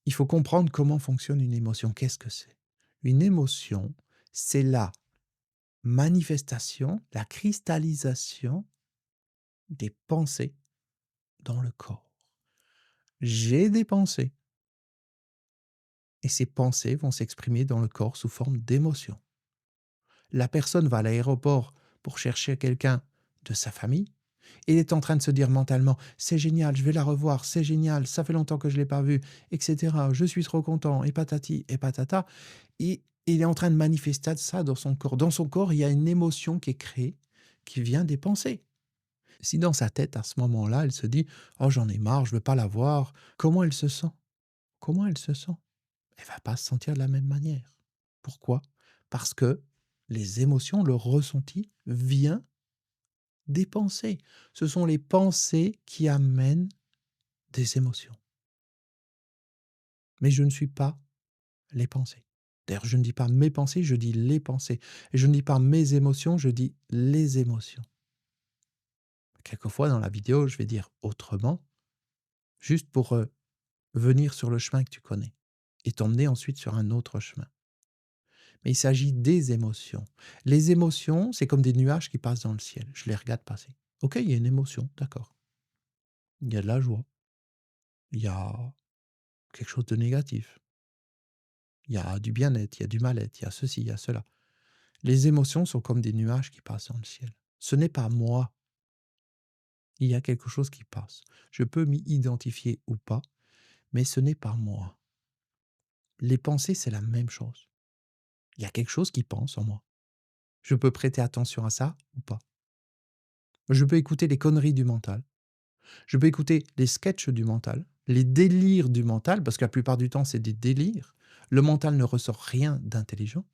il faut comprendre comment fonctionne une émotion. Qu'est-ce que c'est? Une émotion, c'est la manifestation, la cristallisation des pensées dans le corps. J'ai des pensées et ces pensées vont s'exprimer dans le corps sous forme d'émotions. La personne va à l'aéroport pour chercher quelqu'un de sa famille et il est en train de se dire mentalement: «C'est génial, je vais la revoir, c'est génial, ça fait longtemps que je ne l'ai pas vue et cetera. Je suis trop content» et patati et patata, et il est en train de manifester ça dans son corps. Dans son corps, il y a une émotion qui est créée, qui vient des pensées. Si dans sa tête, à ce moment-là, elle se dit: «Oh, j'en ai marre, je veux pas la voir», comment elle se sent? Comment elle se sent? Elle va pas se sentir de la même manière. Pourquoi? Parce que les émotions, le ressenti vient des pensées. Ce sont les pensées qui amènent des émotions. Mais je ne suis pas les pensées. D'ailleurs, je ne dis pas mes pensées, je dis les pensées. Et je ne dis pas mes émotions, je dis les émotions. Quelquefois, dans la vidéo, je vais dire autrement, juste pour venir sur le chemin que tu connais et t'emmener ensuite sur un autre chemin. Mais il s'agit des émotions. Les émotions, c'est comme des nuages qui passent dans le ciel. Je les regarde passer. Ok, il y a une émotion, d'accord. Il y a de la joie. Il y a quelque chose de négatif. Il y a du bien-être, il y a du mal-être, il y a ceci, il y a cela. Les émotions sont comme des nuages qui passent dans le ciel. Ce n'est pas moi. Il y a quelque chose qui passe. Je peux m'y identifier ou pas, mais ce n'est pas moi. Les pensées, c'est la même chose. Il y a quelque chose qui pense en moi. Je peux prêter attention à ça ou pas. Je peux écouter les conneries du mental. Je peux écouter les sketchs du mental, les délires du mental, parce que la plupart du temps, c'est des délires. Le mental ne ressort rien d'intelligent.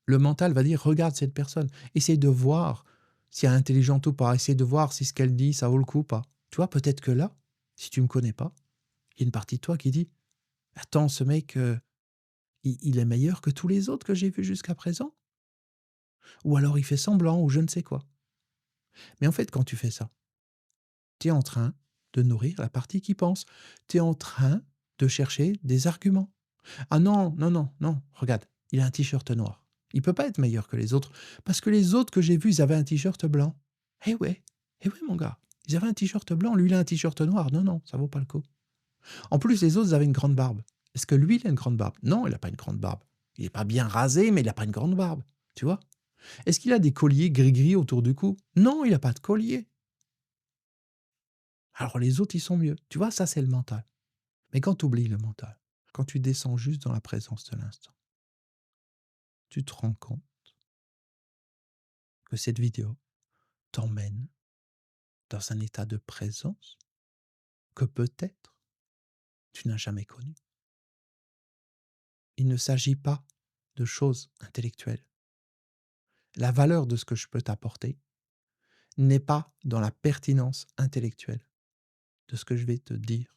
Le mental va dire: «Regarde cette personne, essaye de voir si elle est intelligente ou pas, essaye de voir si ce qu'elle dit, ça vaut le coup ou pas». Tu vois, peut-être que là, si tu me connais pas, il y a une partie de toi qui dit: «Attends, ce mec, il est meilleur que tous les autres que j'ai vus jusqu'à présent? Ou alors il fait semblant ou je ne sais quoi». Mais en fait, quand tu fais ça, tu es en train de nourrir la partie qui pense. Tu es en train de chercher des arguments. «Ah non, non, non, non, regarde, il a un t-shirt noir. Il peut pas être meilleur que les autres, parce que les autres que j'ai vus, ils avaient un t-shirt blanc». Eh ouais mon gars, ils avaient un t-shirt blanc, lui il a un t-shirt noir. Non, non, ça vaut pas le coup. En plus, les autres, ils avaient une grande barbe. Est-ce que lui, il a une grande barbe? Non, il a pas une grande barbe. Il est pas bien rasé, mais il a pas une grande barbe, tu vois? Est-ce qu'il a des colliers gris-gris autour du cou? Non, il a pas de collier. Alors les autres, ils sont mieux. Tu vois, ça, c'est le mental. Mais quand tu oublies le mental, quand tu descends juste dans la présence de l'instant, tu te rends compte que cette vidéo t'emmène dans un état de présence que peut-être tu n'as jamais connu. Il ne s'agit pas de choses intellectuelles. La valeur de ce que je peux t'apporter n'est pas dans la pertinence intellectuelle de ce que je vais te dire.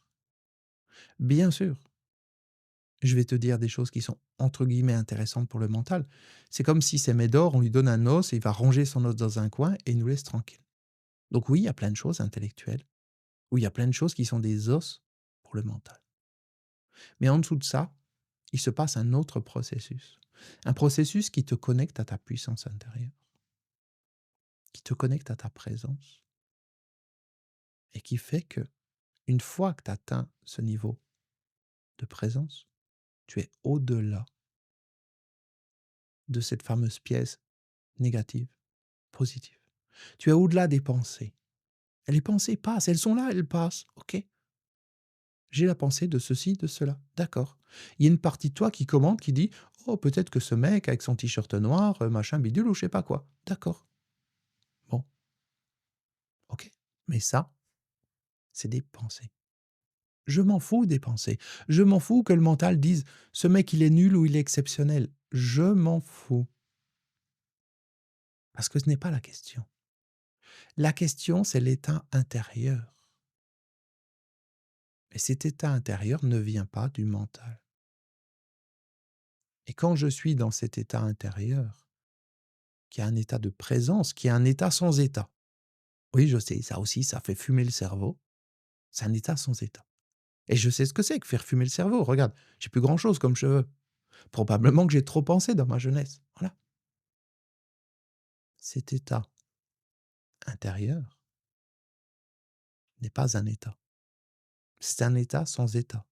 Bien sûr, je vais te dire des choses qui sont entre guillemets intéressantes pour le mental. C'est comme si c'est Médor, on lui donne un os et il va ranger son os dans un coin et il nous laisse tranquille. Donc oui, il y a plein de choses intellectuelles. Oui, il y a plein de choses qui sont des os pour le mental. Mais en dessous de ça, il se passe un autre processus. Un processus qui te connecte à ta puissance intérieure, qui te connecte à ta présence et qui fait que, une fois que tu atteins ce niveau de présence, tu es au-delà de cette fameuse pièce négative, positive. Tu es au-delà des pensées. Et les pensées passent, elles sont là, elles passent. OK. J'ai la pensée de ceci, de cela. D'accord. Il y a une partie de toi qui commande, qui dit: «Oh, peut-être que ce mec avec son t-shirt noir, machin bidule ou je sais pas quoi». D'accord. Bon, OK. Mais ça, c'est des pensées. Je m'en fous des pensées. Je m'en fous que le mental dise: «Ce mec, il est nul ou il est exceptionnel». Je m'en fous. Parce que ce n'est pas la question. La question, c'est l'état intérieur. Et cet état intérieur ne vient pas du mental. Et quand je suis dans cet état intérieur, qui est un état de présence, qui est un état sans état. Oui, je sais, ça aussi, ça fait fumer le cerveau. C'est un état sans état. Et je sais ce que c'est que faire fumer le cerveau. Regarde, j'ai plus grand-chose comme cheveux. Probablement que j'ai trop pensé dans ma jeunesse. Voilà. Cet état intérieur n'est pas un état. C'est un état sans état.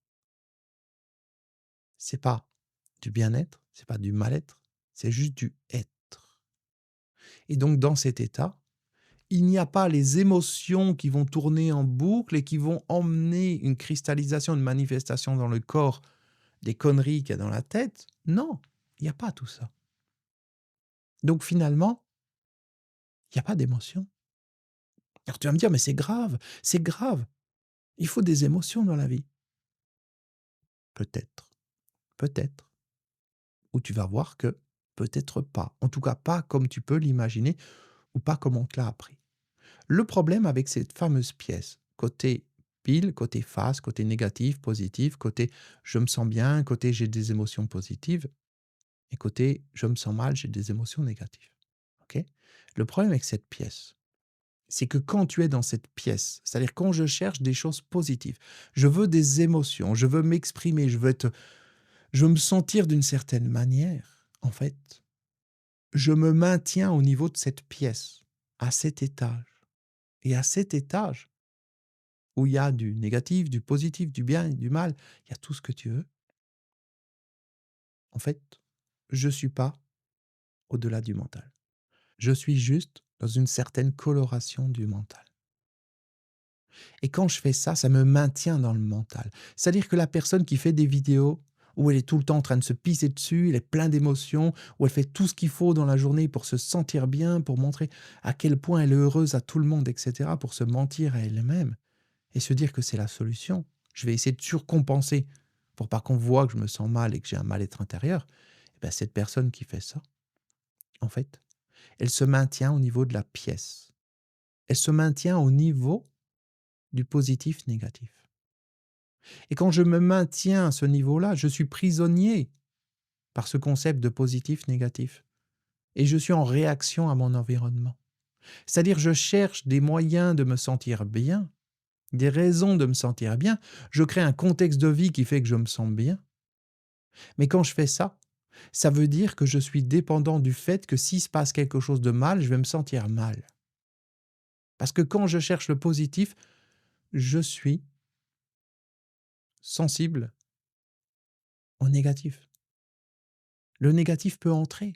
C'est pas du bien-être, c'est pas du mal-être, c'est juste du être. Et donc dans cet état, il n'y a pas les émotions qui vont tourner en boucle et qui vont emmener une cristallisation, une manifestation dans le corps des conneries qu'il y a dans la tête. Non, il n'y a pas tout ça. Donc finalement, il n'y a pas d'émotion. Alors tu vas me dire, mais c'est grave, c'est grave. Il faut des émotions dans la vie. Peut-être, peut-être. Ou tu vas voir que peut-être pas. En tout cas, pas comme tu peux l'imaginer ou pas comme on te l'a appris. Le problème avec cette fameuse pièce, côté pile, côté face, côté négatif, positif, côté je me sens bien, côté j'ai des émotions positives, et côté je me sens mal, j'ai des émotions négatives. OK? Le problème avec cette pièce, c'est que quand tu es dans cette pièce, c'est-à-dire quand je cherche des choses positives, je veux des émotions, je veux m'exprimer, je veux me sentir d'une certaine manière, en fait, je me maintiens au niveau de cette pièce, à cet étage. Et à cet étage, où il y a du négatif, du positif, du bien et du mal, il y a tout ce que tu veux. En fait, je suis pas au-delà du mental. Je suis juste dans une certaine coloration du mental. Et quand je fais ça, ça me maintient dans le mental. C'est-à-dire que la personne qui fait des vidéos où elle est tout le temps en train de se pisser dessus, elle est pleine d'émotions, où elle fait tout ce qu'il faut dans la journée pour se sentir bien, pour montrer à quel point elle est heureuse à tout le monde, etc., pour se mentir à elle-même et se dire que c'est la solution. Je vais essayer de surcompenser pour pas qu'on voit que je me sens mal et que j'ai un mal-être intérieur. Et ben cette personne qui fait ça, en fait, elle se maintient au niveau de la pièce. Elle se maintient au niveau du positif-négatif. Et quand je me maintiens à ce niveau-là, je suis prisonnier par ce concept de positif-négatif. Et je suis en réaction à mon environnement. C'est-à-dire, je cherche des moyens de me sentir bien, des raisons de me sentir bien. Je crée un contexte de vie qui fait que je me sens bien. Mais quand je fais ça, ça veut dire que je suis dépendant du fait que s'il se passe quelque chose de mal, je vais me sentir mal. Parce que quand je cherche le positif, je suis sensible au négatif. Le négatif peut entrer.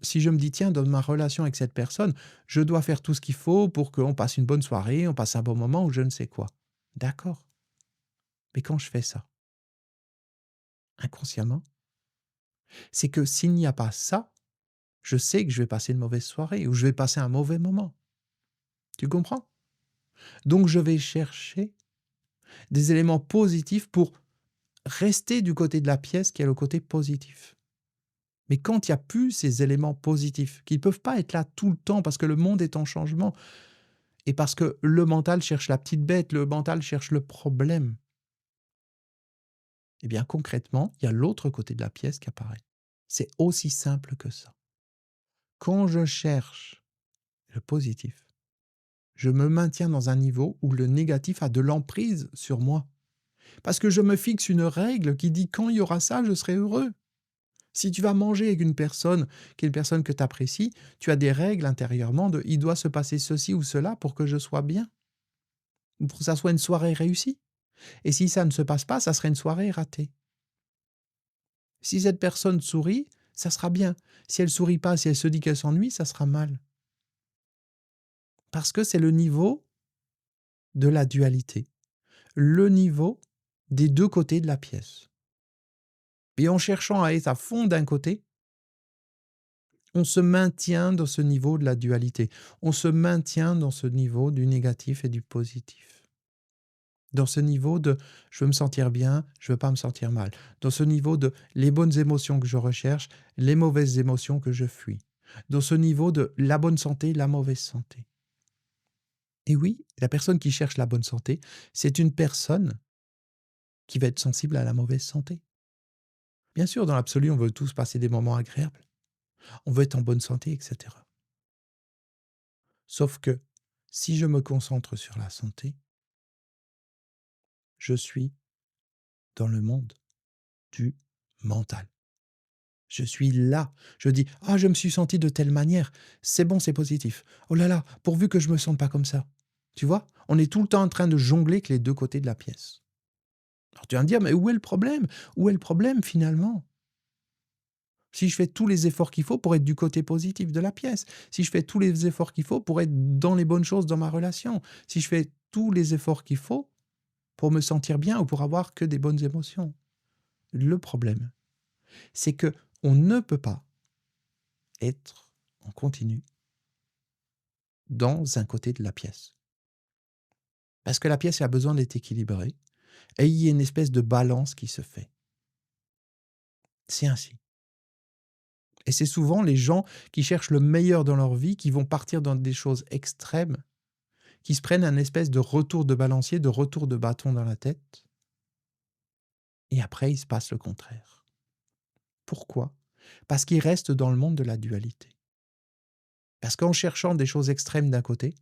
Si je me dis, tiens, dans ma relation avec cette personne, je dois faire tout ce qu'il faut pour qu'on passe une bonne soirée, on passe un bon moment ou je ne sais quoi. D'accord. Mais quand je fais ça, inconsciemment, c'est que s'il n'y a pas ça, je sais que je vais passer une mauvaise soirée ou je vais passer un mauvais moment. Tu comprends? Donc je vais chercher des éléments positifs pour rester du côté de la pièce qui est le côté positif. Mais quand il n'y a plus ces éléments positifs, qui ne peuvent pas être là tout le temps parce que le monde est en changement et parce que le mental cherche la petite bête, le mental cherche le problème, eh bien concrètement, il y a l'autre côté de la pièce qui apparaît. C'est aussi simple que ça. Quand je cherche le positif, je me maintiens dans un niveau où le négatif a de l'emprise sur moi. Parce que je me fixe une règle qui dit quand il y aura ça, je serai heureux. Si tu vas manger avec une personne qui est une personne que tu apprécies, tu as des règles intérieurement de il doit se passer ceci ou cela pour que je sois bien, ou pour que ça soit une soirée réussie. Et si ça ne se passe pas, ça serait une soirée ratée. Si cette personne sourit, ça sera bien. Si elle sourit pas, si elle se dit qu'elle s'ennuie, ça sera mal. Parce que c'est le niveau de la dualité, le niveau des 2 côtés de la pièce. Et en cherchant à être à fond d'un côté, on se maintient dans ce niveau de la dualité. On se maintient dans ce niveau du négatif et du positif. Dans ce niveau de je veux me sentir bien, je veux pas me sentir mal. Dans ce niveau de les bonnes émotions que je recherche, les mauvaises émotions que je fuis. Dans ce niveau de la bonne santé, la mauvaise santé. Et oui, la personne qui cherche la bonne santé, c'est une personne qui va être sensible à la mauvaise santé. Bien sûr, dans l'absolu, on veut tous passer des moments agréables. On veut être en bonne santé, etc. Sauf que si je me concentre sur la santé, je suis dans le monde du mental. Je suis là. Je dis: «Ah, je me suis senti de telle manière. C'est bon, c'est positif. Oh là là, pourvu que je me sente pas comme ça». Tu vois? On est tout le temps en train de jongler avec les 2 côtés de la pièce. Alors tu vas me dire: «Mais où est le problème? Où est le problème finalement?» Si je fais tous les efforts qu'il faut pour être du côté positif de la pièce, si je fais tous les efforts qu'il faut pour être dans les bonnes choses dans ma relation, si je fais tous les efforts qu'il faut pour me sentir bien ou pour avoir que des bonnes émotions. Le problème, c'est que on ne peut pas être en continu dans un côté de la pièce. Parce que la pièce a besoin d'être équilibrée et il y a une espèce de balance qui se fait. C'est ainsi. Et c'est souvent les gens qui cherchent le meilleur dans leur vie qui vont partir dans des choses extrêmes, qui se prennent un espèce de retour de balancier, de retour de bâton dans la tête, et après il se passe le contraire. Pourquoi? Parce qu'ils restent dans le monde de la dualité. Parce qu'en cherchant des choses extrêmes d'un côté,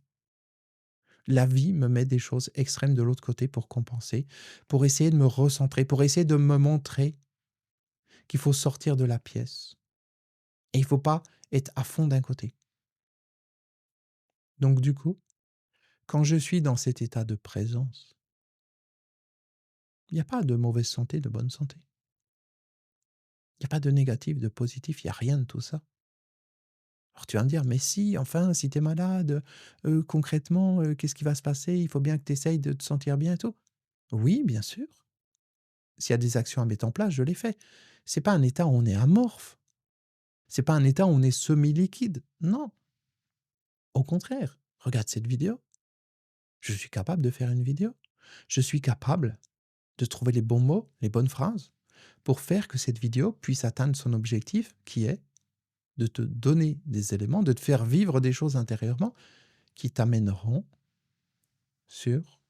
la vie me met des choses extrêmes de l'autre côté pour compenser, pour essayer de me recentrer, pour essayer de me montrer qu'il faut sortir de la pièce. Et il ne faut pas être à fond d'un côté. Donc du coup, quand je suis dans cet état de présence, il n'y a pas de mauvaise santé, de bonne santé. Il n'y a pas de négatif, de positif, il n'y a rien de tout ça. Alors tu vas me dire, mais si, enfin, si tu es malade, concrètement, qu'est-ce qui va se passer? Il faut bien que tu essayes de te sentir bien et tout. Oui, bien sûr. S'il y a des actions à mettre en place, je les fais. C'est pas un état où on est amorphe. C'est pas un état où on est semi-liquide. Non. Au contraire, regarde cette vidéo. Je suis capable de faire une vidéo. Je suis capable de trouver les bons mots, les bonnes phrases, pour faire que cette vidéo puisse atteindre son objectif qui est de te donner des éléments, de te faire vivre des choses intérieurement qui t'amèneront sur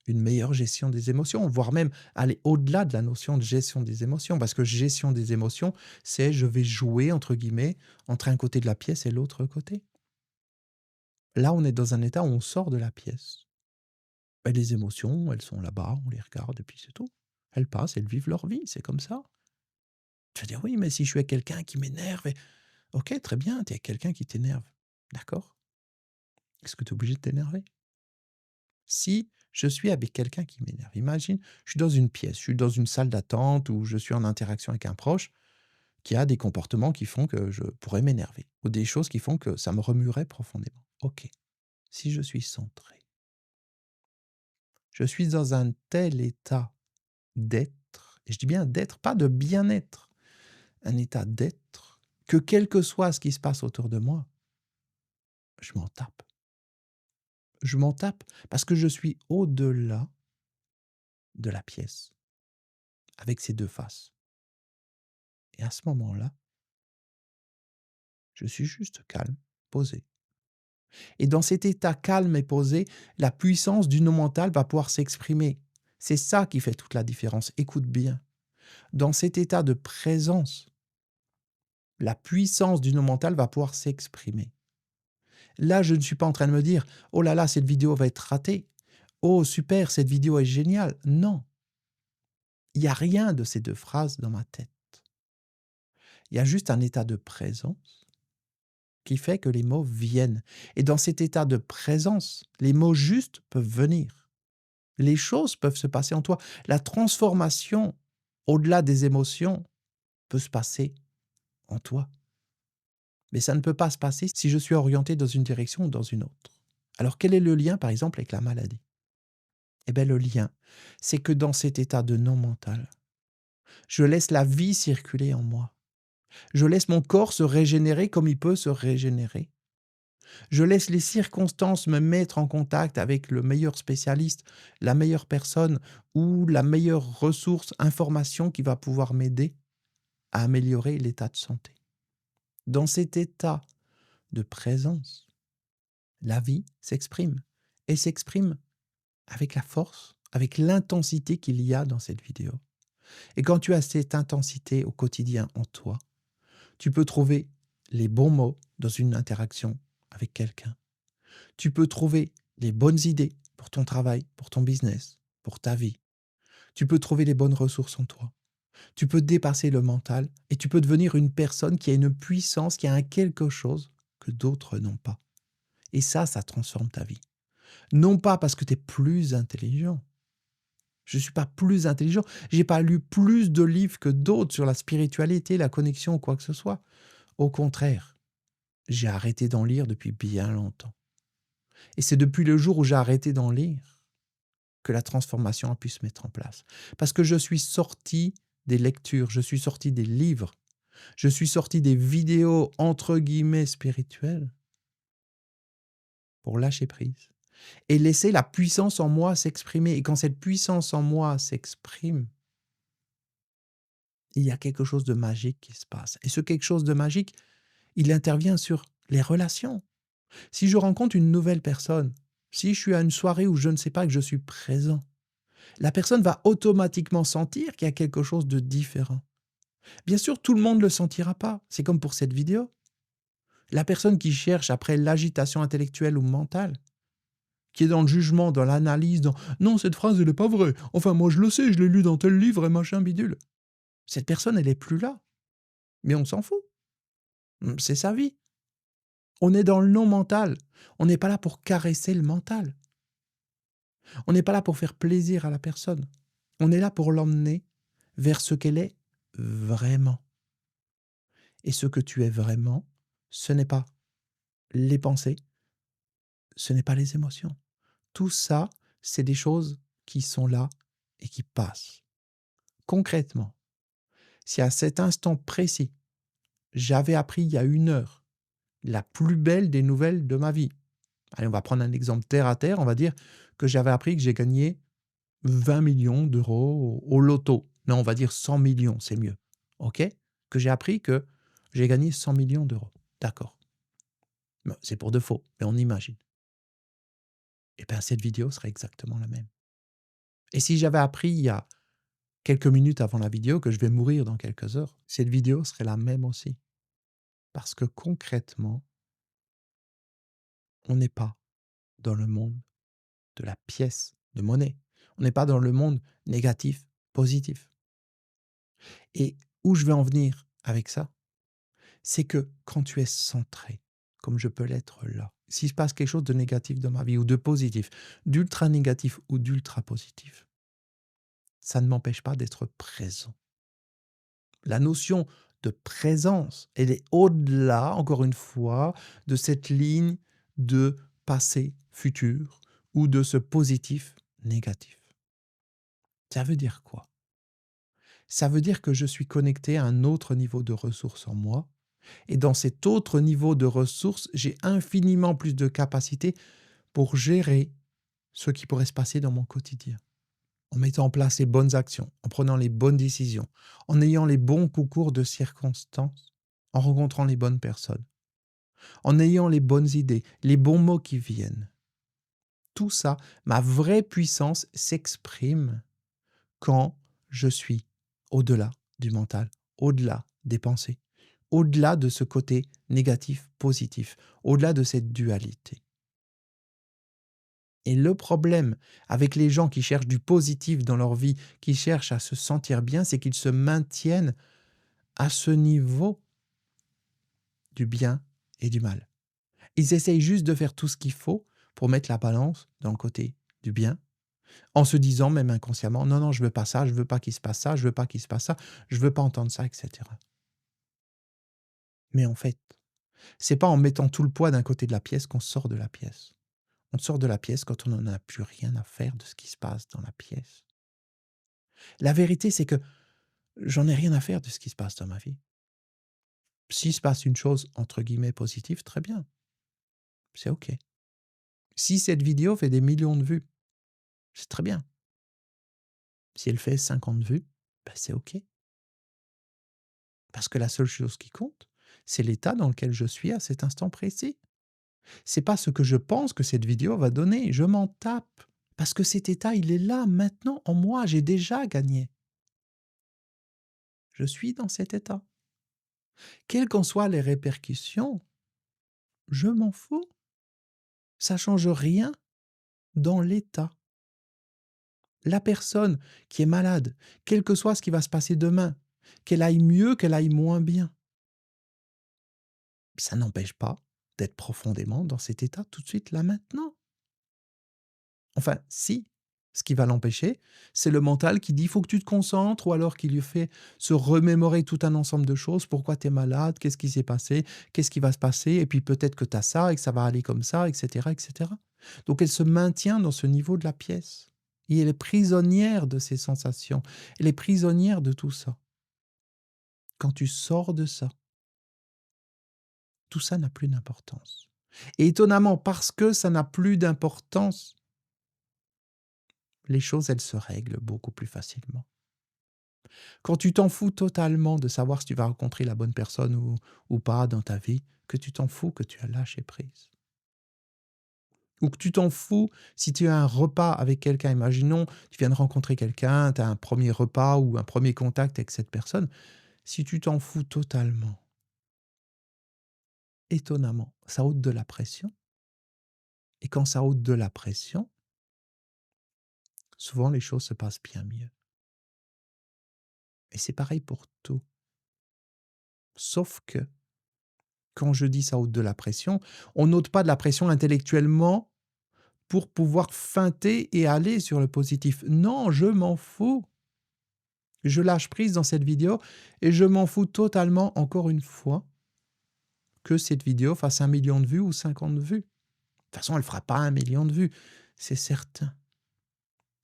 une meilleure gestion des émotions, voire même aller au-delà de la notion de gestion des émotions. Parce que gestion des émotions, c'est je vais jouer, entre guillemets, entre un côté de la pièce et l'autre côté. Là, on est dans un état où on sort de la pièce. Et les émotions, elles sont là-bas, on les regarde et puis c'est tout. Elles passent, elles vivent leur vie, c'est comme ça. Tu vas dire, oui, mais si je suis avec quelqu'un qui m'énerve, ok, très bien, tu es avec quelqu'un qui t'énerve. D'accord. Est-ce que tu es obligé de t'énerver? Si je suis avec quelqu'un qui m'énerve, imagine, je suis dans une pièce, je suis dans une salle d'attente ou je suis en interaction avec un proche qui a des comportements qui font que je pourrais m'énerver ou des choses qui font que ça me remuerait profondément. Ok. Si je suis centré, je suis dans un tel état d'être, et je dis bien d'être, pas de bien-être, un état d'être, que quel que soit ce qui se passe autour de moi, je m'en tape. Je m'en tape parce que je suis au-delà de la pièce, avec ses deux faces. Et à ce moment-là, je suis juste calme, posé. Et dans cet état calme et posé, la puissance du non mental va pouvoir s'exprimer. C'est ça qui fait toute la différence. Écoute bien. Dans cet état de présence, la puissance du non mental va pouvoir s'exprimer. Là, je ne suis pas en train de me dire: «Oh là là, cette vidéo va être ratée. Oh super, cette vidéo est géniale». Non, il n'y a rien de ces 2 phrases dans ma tête. Il y a juste un état de présence qui fait que les mots viennent. Et dans cet état de présence, les mots justes peuvent venir. Les choses peuvent se passer en toi. La transformation, au-delà des émotions, peut se passer en toi. Mais ça ne peut pas se passer si je suis orienté dans une direction ou dans une autre. Alors quel est le lien, par exemple, avec la maladie? Eh bien, le lien, c'est que dans cet état de non mental, je laisse la vie circuler en moi. Je laisse mon corps se régénérer comme il peut se régénérer. Je laisse les circonstances me mettre en contact avec le meilleur spécialiste, la meilleure personne ou la meilleure ressource, information qui va pouvoir m'aider à améliorer l'état de santé. Dans cet état de présence, la vie s'exprime et s'exprime avec la force, avec l'intensité qu'il y a dans cette vidéo. Et quand tu as cette intensité au quotidien en toi, tu peux trouver les bons mots dans une interaction avec quelqu'un. Tu peux trouver les bonnes idées pour ton travail, pour ton business, pour ta vie. Tu peux trouver les bonnes ressources en toi. Tu peux dépasser le mental et tu peux devenir une personne qui a une puissance, qui a un quelque chose que d'autres n'ont pas. Et ça transforme ta vie. Non pas parce que tu es plus intelligent. Je ne suis pas plus intelligent. J'ai pas lu plus de livres que d'autres sur la spiritualité, la connexion ou quoi que ce soit. Au contraire, j'ai arrêté d'en lire depuis bien longtemps. Et c'est depuis le jour où j'ai arrêté d'en lire que la transformation a pu se mettre en place. Parce que je suis sorti des lectures, je suis sorti des livres, je suis sorti des vidéos entre guillemets spirituelles pour lâcher prise et laisser la puissance en moi s'exprimer. Et quand cette puissance en moi s'exprime, il y a quelque chose de magique qui se passe. Et ce quelque chose de magique, il intervient sur les relations. Si je rencontre une nouvelle personne, si je suis à une soirée où je ne sais pas que je suis présent, la personne va automatiquement sentir qu'il y a quelque chose de différent. Bien sûr, tout le monde ne le sentira pas. C'est comme pour cette vidéo. La personne qui cherche après l'agitation intellectuelle ou mentale, qui est dans le jugement, dans l'analyse, dans «Non, cette phrase, elle n'est pas vraie. Enfin, moi, je le sais, je l'ai lu dans tel livre et machin bidule». Cette personne, elle est plus là. Mais on s'en fout. C'est sa vie. On est dans le non mental. On n'est pas là pour caresser le mental. On n'est pas là pour faire plaisir à la personne. On est là pour l'emmener vers ce qu'elle est vraiment. Et ce que tu es vraiment, ce n'est pas les pensées, ce n'est pas les émotions. Tout ça, c'est des choses qui sont là et qui passent. Concrètement, si à cet instant précis, j'avais appris il y a 1 heure la plus belle des nouvelles de ma vie. Allez, on va prendre un exemple terre à terre, on va dire que j'avais appris que j'ai gagné 20 millions d'euros au loto. Non, on va dire 100 millions, c'est mieux. OK? Que j'ai appris que j'ai gagné 100 millions d'euros. D'accord. Ben, c'est pour de faux, mais on imagine. Et bien, cette vidéo serait exactement la même. Et si j'avais appris il y a quelques minutes avant la vidéo que je vais mourir dans quelques heures, cette vidéo serait la même aussi. Parce que concrètement, on n'est pas dans le monde de la pièce de monnaie. On n'est pas dans le monde négatif, positif. Et où je vais en venir avec ça, c'est que quand tu es centré, comme je peux l'être là, s'il se passe quelque chose de négatif dans ma vie ou de positif, d'ultra négatif ou d'ultra positif, ça ne m'empêche pas d'être présent. La notion de présence, elle est au-delà, encore une fois, de cette ligne de passé, futur ou de ce positif, négatif. Ça veut dire quoi? Ça veut dire que je suis connecté à un autre niveau de ressources en moi et dans cet autre niveau de ressources, j'ai infiniment plus de capacité pour gérer ce qui pourrait se passer dans mon quotidien. En mettant en place les bonnes actions, en prenant les bonnes décisions, en ayant les bons concours de circonstances, en rencontrant les bonnes personnes, en ayant les bonnes idées, les bons mots qui viennent. Tout ça, ma vraie puissance s'exprime quand je suis au-delà du mental, au-delà des pensées, au-delà de ce côté négatif, positif, au-delà de cette dualité. Et le problème avec les gens qui cherchent du positif dans leur vie, qui cherchent à se sentir bien, c'est qu'ils se maintiennent à ce niveau du bien et du mal. Ils essayent juste de faire tout ce qu'il faut pour mettre la balance dans le côté du bien, en se disant même inconsciemment, non, non, je veux pas ça, je veux pas qu'il se passe ça, je veux pas qu'il se passe ça, je veux pas entendre ça, etc. Mais en fait, c'est pas en mettant tout le poids d'un côté de la pièce qu'on sort de la pièce. On sort de la pièce quand on n'en a plus rien à faire de ce qui se passe dans la pièce. La vérité, c'est que j'en ai rien à faire de ce qui se passe dans ma vie. S'il se passe une chose, entre guillemets, «positive», très bien, c'est OK. Si cette vidéo fait des millions de vues, c'est très bien. Si elle fait 50 vues, c'est OK. Parce que la seule chose qui compte, c'est l'état dans lequel je suis à cet instant précis. C'est pas ce que je pense que cette vidéo va donner, je m'en tape. Parce que cet état, il est là, maintenant, en moi, j'ai déjà gagné. Je suis dans cet état. Quelles qu'en soient les répercussions, je m'en fous. Ça change rien dans l'état. La personne qui est malade, quel que soit ce qui va se passer demain, qu'elle aille mieux, qu'elle aille moins bien, ça n'empêche pas d'être profondément dans cet état tout de suite, là, maintenant. Enfin, si, ce qui va l'empêcher, c'est le mental qui dit: «Il faut que tu te concentres» ou alors qui lui fait se remémorer tout un ensemble de choses. Pourquoi tu es malade? Qu'est-ce qui s'est passé? Qu'est-ce qui va se passer? Et puis peut-être que tu as ça et que ça va aller comme ça, et cetera, et cetera. Donc elle se maintient dans ce niveau de la pièce et elle est prisonnière de ses sensations. Elle est prisonnière de tout ça. Quand tu sors de ça, tout ça n'a plus d'importance. Et étonnamment, parce que ça n'a plus d'importance, les choses, elles se règlent beaucoup plus facilement. Quand tu t'en fous totalement de savoir si tu vas rencontrer la bonne personne ou pas dans ta vie, que tu t'en fous, que tu as lâché prise. Ou que tu t'en fous si tu as un repas avec quelqu'un. Imaginons, tu viens de rencontrer quelqu'un, tu as un premier repas ou un premier contact avec cette personne. Si tu t'en fous totalement, étonnamment, ça ôte de la pression. Et quand ça ôte de la pression, souvent les choses se passent bien mieux. Et c'est pareil pour tout. Sauf que, quand je dis ça ôte de la pression, on n'ôte pas de la pression intellectuellement pour pouvoir feinter et aller sur le positif. Non, je m'en fous. Je lâche prise dans cette vidéo et je m'en fous totalement, encore une fois, que cette vidéo fasse 1 million de vues ou 50 vues. De toute façon, elle ne fera pas 1 million de vues, c'est certain.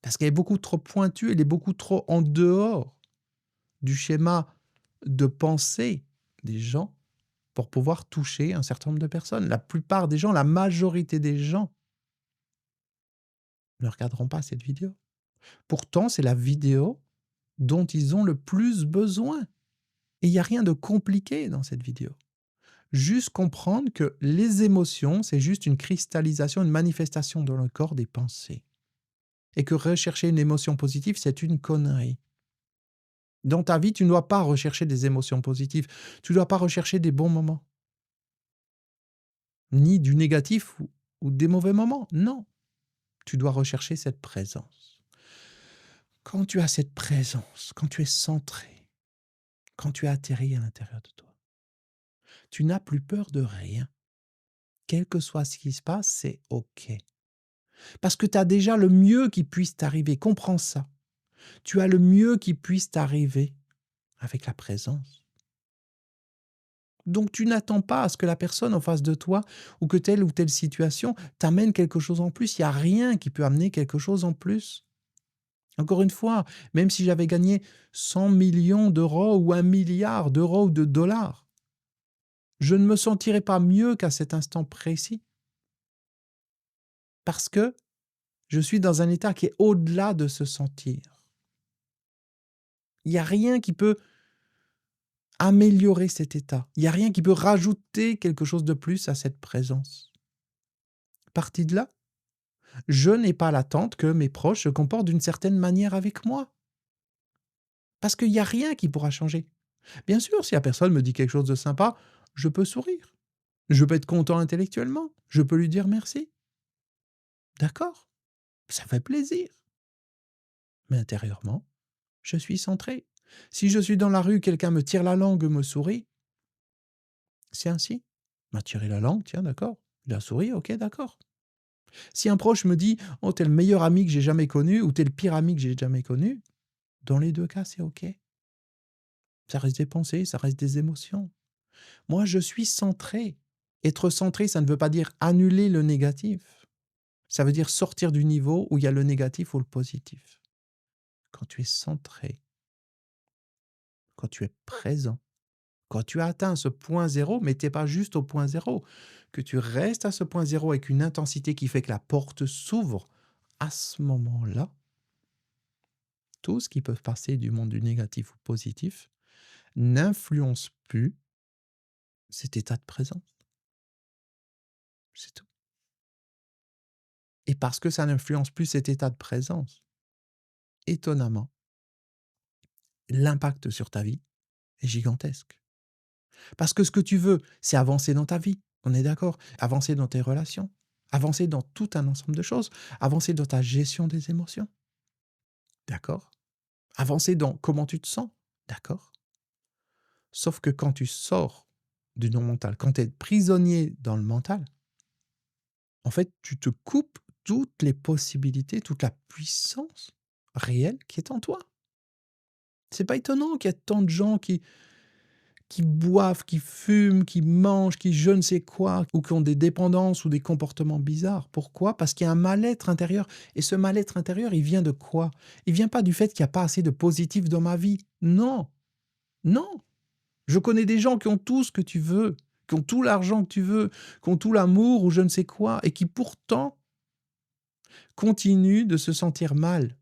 Parce qu'elle est beaucoup trop pointue, elle est beaucoup trop en dehors du schéma de pensée des gens pour pouvoir toucher un certain nombre de personnes. La plupart des gens, la majorité des gens ne regarderont pas cette vidéo. Pourtant, c'est la vidéo dont ils ont le plus besoin. Et il n'y a rien de compliqué dans cette vidéo. Juste comprendre que les émotions, c'est juste une cristallisation, une manifestation dans le corps des pensées. Et que rechercher une émotion positive, c'est une connerie. Dans ta vie, tu ne dois pas rechercher des émotions positives. Tu ne dois pas rechercher des bons moments. Ni du négatif ou des mauvais moments. Non. Tu dois rechercher cette présence. Quand tu as cette présence, quand tu es centré, quand tu es atterri à l'intérieur de toi, tu n'as plus peur de rien. Quel que soit ce qui se passe, c'est OK. Parce que tu as déjà le mieux qui puisse t'arriver. Comprends ça. Tu as le mieux qui puisse t'arriver avec la présence. Donc tu n'attends pas à ce que la personne en face de toi ou que telle ou telle situation t'amène quelque chose en plus. Il n'y a rien qui peut amener quelque chose en plus. Encore une fois, même si j'avais gagné 100 millions d'euros ou 1 milliard d'euros ou de dollars, je ne me sentirais pas mieux qu'à cet instant précis. Parce que je suis dans un état qui est au-delà de se sentir. Il n'y a rien qui peut améliorer cet état. Il n'y a rien qui peut rajouter quelque chose de plus à cette présence. Parti de là, je n'ai pas l'attente que mes proches se comportent d'une certaine manière avec moi. Parce qu'il n'y a rien qui pourra changer. Bien sûr, si la personne me dit quelque chose de sympa, je peux sourire. Je peux être content intellectuellement. Je peux lui dire merci. D'accord, ça fait plaisir. Mais intérieurement, je suis centré. Si je suis dans la rue, quelqu'un me tire la langue, me sourit, c'est ainsi. Il m'a tiré la langue, tiens, d'accord. Il a souri, ok, d'accord. Si un proche me dit: «Oh, t'es le meilleur ami que j'ai jamais connu» ou «T'es le pire ami que j'ai jamais connu», dans les 2 cas, c'est OK. Ça reste des pensées, ça reste des émotions. Moi, je suis centré. Être centré, ça ne veut pas dire annuler le négatif. Ça veut dire sortir du niveau où il y a le négatif ou le positif. Quand tu es centré, quand tu es présent, quand tu as atteint ce point zéro, mais tu es pas juste au point zéro, que tu restes à ce point zéro avec une intensité qui fait que la porte s'ouvre, à ce moment-là, tout ce qui peut passer du monde du négatif ou positif n'influence plus cet état de présence. C'est tout. Et parce que ça n'influence plus cet état de présence, étonnamment, l'impact sur ta vie est gigantesque. Parce que ce que tu veux, c'est avancer dans ta vie, on est d'accord? Avancer dans tes relations, avancer dans tout un ensemble de choses, avancer dans ta gestion des émotions, d'accord? Avancer dans comment tu te sens, d'accord? Sauf que quand tu sors du non mental, quand tu es prisonnier dans le mental, en fait, tu te coupes toutes les possibilités, toute la puissance réelle qui est en toi. C'est pas étonnant qu'il y ait tant de gens qui boivent, qui fument, qui mangent, qui je ne sais quoi, ou qui ont des dépendances ou des comportements bizarres. Pourquoi? Parce qu'il y a un mal-être intérieur. Et ce mal-être intérieur, il vient de quoi? Il vient pas du fait qu'il n'y a pas assez de positif dans ma vie. Non, non. Je connais des gens qui ont tout ce que tu veux, qui ont tout l'argent que tu veux, qui ont tout l'amour ou je ne sais quoi, et qui pourtant continuent de se sentir mal.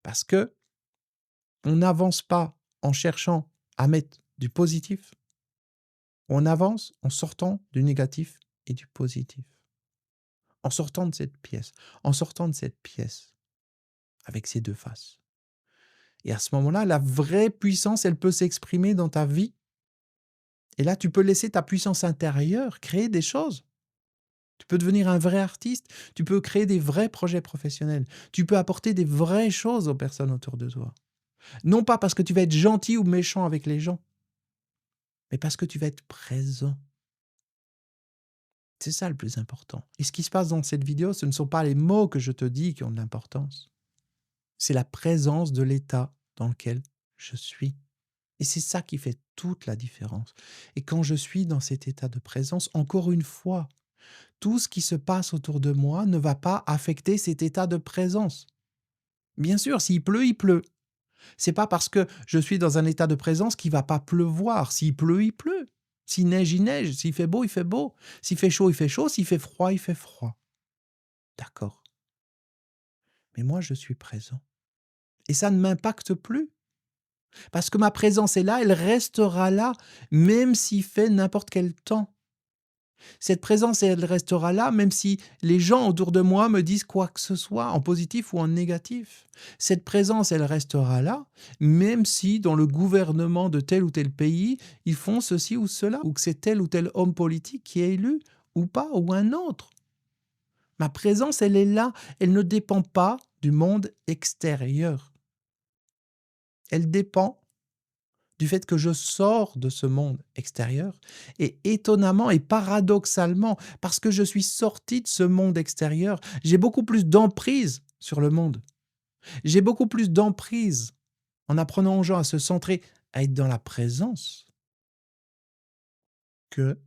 Parce que on n'avance pas en cherchant à mettre du positif. On avance en sortant du négatif et du positif. En sortant de cette pièce. En sortant de cette pièce avec ses deux faces. Et à ce moment-là, la vraie puissance, elle peut s'exprimer dans ta vie. Et là, tu peux laisser ta puissance intérieure créer des choses. Tu peux devenir un vrai artiste. Tu peux créer des vrais projets professionnels. Tu peux apporter des vraies choses aux personnes autour de toi. Non pas parce que tu vas être gentil ou méchant avec les gens, mais parce que tu vas être présent. C'est ça le plus important. Et ce qui se passe dans cette vidéo, ce ne sont pas les mots que je te dis qui ont de l'importance. C'est la présence de l'état dans lequel je suis. Et c'est ça qui fait toute la différence. Et quand je suis dans cet état de présence, encore une fois, tout ce qui se passe autour de moi ne va pas affecter cet état de présence. Bien sûr, s'il pleut, il pleut. C'est pas parce que je suis dans un état de présence qu'il va pas pleuvoir. S'il pleut, il pleut. S'il neige, il neige. S'il fait beau, il fait beau. S'il fait chaud, il fait chaud. S'il fait froid, il fait froid. D'accord. Mais moi, je suis présent. Et ça ne m'impacte plus. Parce que ma présence est là, elle restera là, même s'il fait n'importe quel temps. Cette présence, elle restera là, même si les gens autour de moi me disent quoi que ce soit, en positif ou en négatif. Cette présence, elle restera là, même si dans le gouvernement de tel ou tel pays, ils font ceci ou cela, ou que c'est tel ou tel homme politique qui est élu, ou pas, ou un autre. Ma présence, elle est là, elle ne dépend pas du monde extérieur. Elle dépend du fait que je sors de ce monde extérieur et étonnamment et paradoxalement, parce que je suis sorti de ce monde extérieur, j'ai beaucoup plus d'emprise sur le monde. J'ai beaucoup plus d'emprise en apprenant aux gens à se centrer, à être dans la présence, que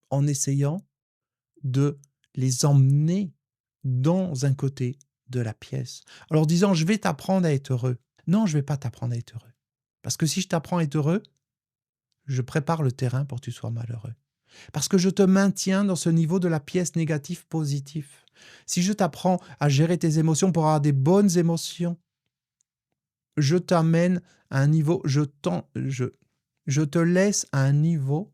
en essayant de les emmener dans un côté de la pièce. Alors disant: «Je vais t'apprendre à être heureux». Non, je ne vais pas t'apprendre à être heureux. Parce que si je t'apprends à être heureux, je prépare le terrain pour que tu sois malheureux. Parce que je te maintiens dans ce niveau de la pièce négatif-positif. Si je t'apprends à gérer tes émotions pour avoir des bonnes émotions, je t'amène à un niveau, je te laisse à un niveau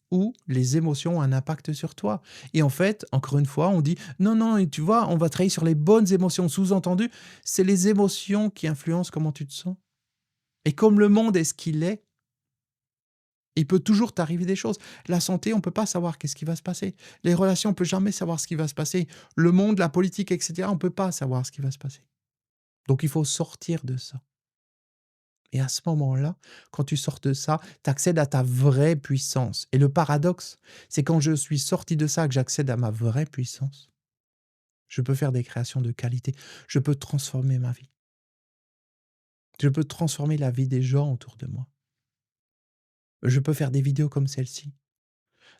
où les émotions ont un impact sur toi. Et en fait, encore une fois, on dit non, non, et tu vois, on va travailler sur les bonnes émotions. Sous-entendu, c'est les émotions qui influencent comment tu te sens. Et comme le monde est ce qu'il est, il peut toujours t'arriver des choses. La santé, on ne peut pas savoir qu'est-ce qui va se passer. Les relations, on ne peut jamais savoir ce qui va se passer. Le monde, la politique, etc., on ne peut pas savoir ce qui va se passer. Donc il faut sortir de ça. Et à ce moment-là, quand tu sors de ça, tu accèdes à ta vraie puissance. Et le paradoxe, c'est quand je suis sorti de ça que j'accède à ma vraie puissance. Je peux faire des créations de qualité. Je peux transformer ma vie. Je peux transformer la vie des gens autour de moi. Je peux faire des vidéos comme celle-ci.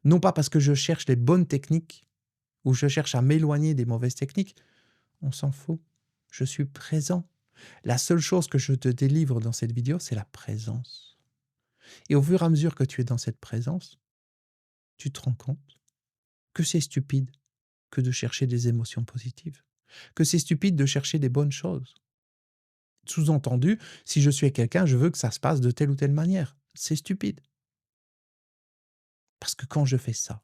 Non pas parce que je cherche les bonnes techniques, ou je cherche à m'éloigner des mauvaises techniques, on s'en fout. Je suis présent. La seule chose que je te délivre dans cette vidéo, c'est la présence. Et au fur et à mesure que tu es dans cette présence, tu te rends compte que c'est stupide que de chercher des émotions positives, que c'est stupide de chercher des bonnes choses. Sous-entendu, si je suis avec quelqu'un, je veux que ça se passe de telle ou telle manière. C'est stupide. Parce que quand je fais ça,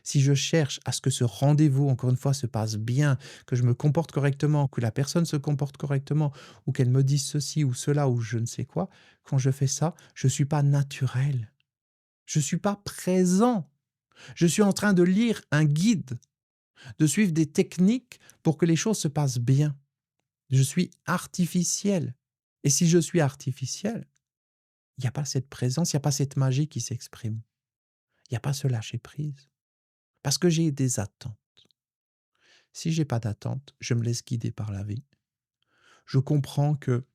si je cherche à ce que ce rendez-vous, encore une fois, se passe bien, que je me comporte correctement, que la personne se comporte correctement, ou qu'elle me dise ceci ou cela ou je ne sais quoi, quand je fais ça, je ne suis pas naturel. Je ne suis pas présent. Je suis en train de lire un guide, de suivre des techniques pour que les choses se passent bien. Je suis artificiel. Et si je suis artificiel, il n'y a pas cette présence, il n'y a pas cette magie qui s'exprime. Il n'y a pas ce lâcher-prise. Parce que j'ai des attentes. Si j'ai pas d'attente, je me laisse guider par la vie. Je comprends que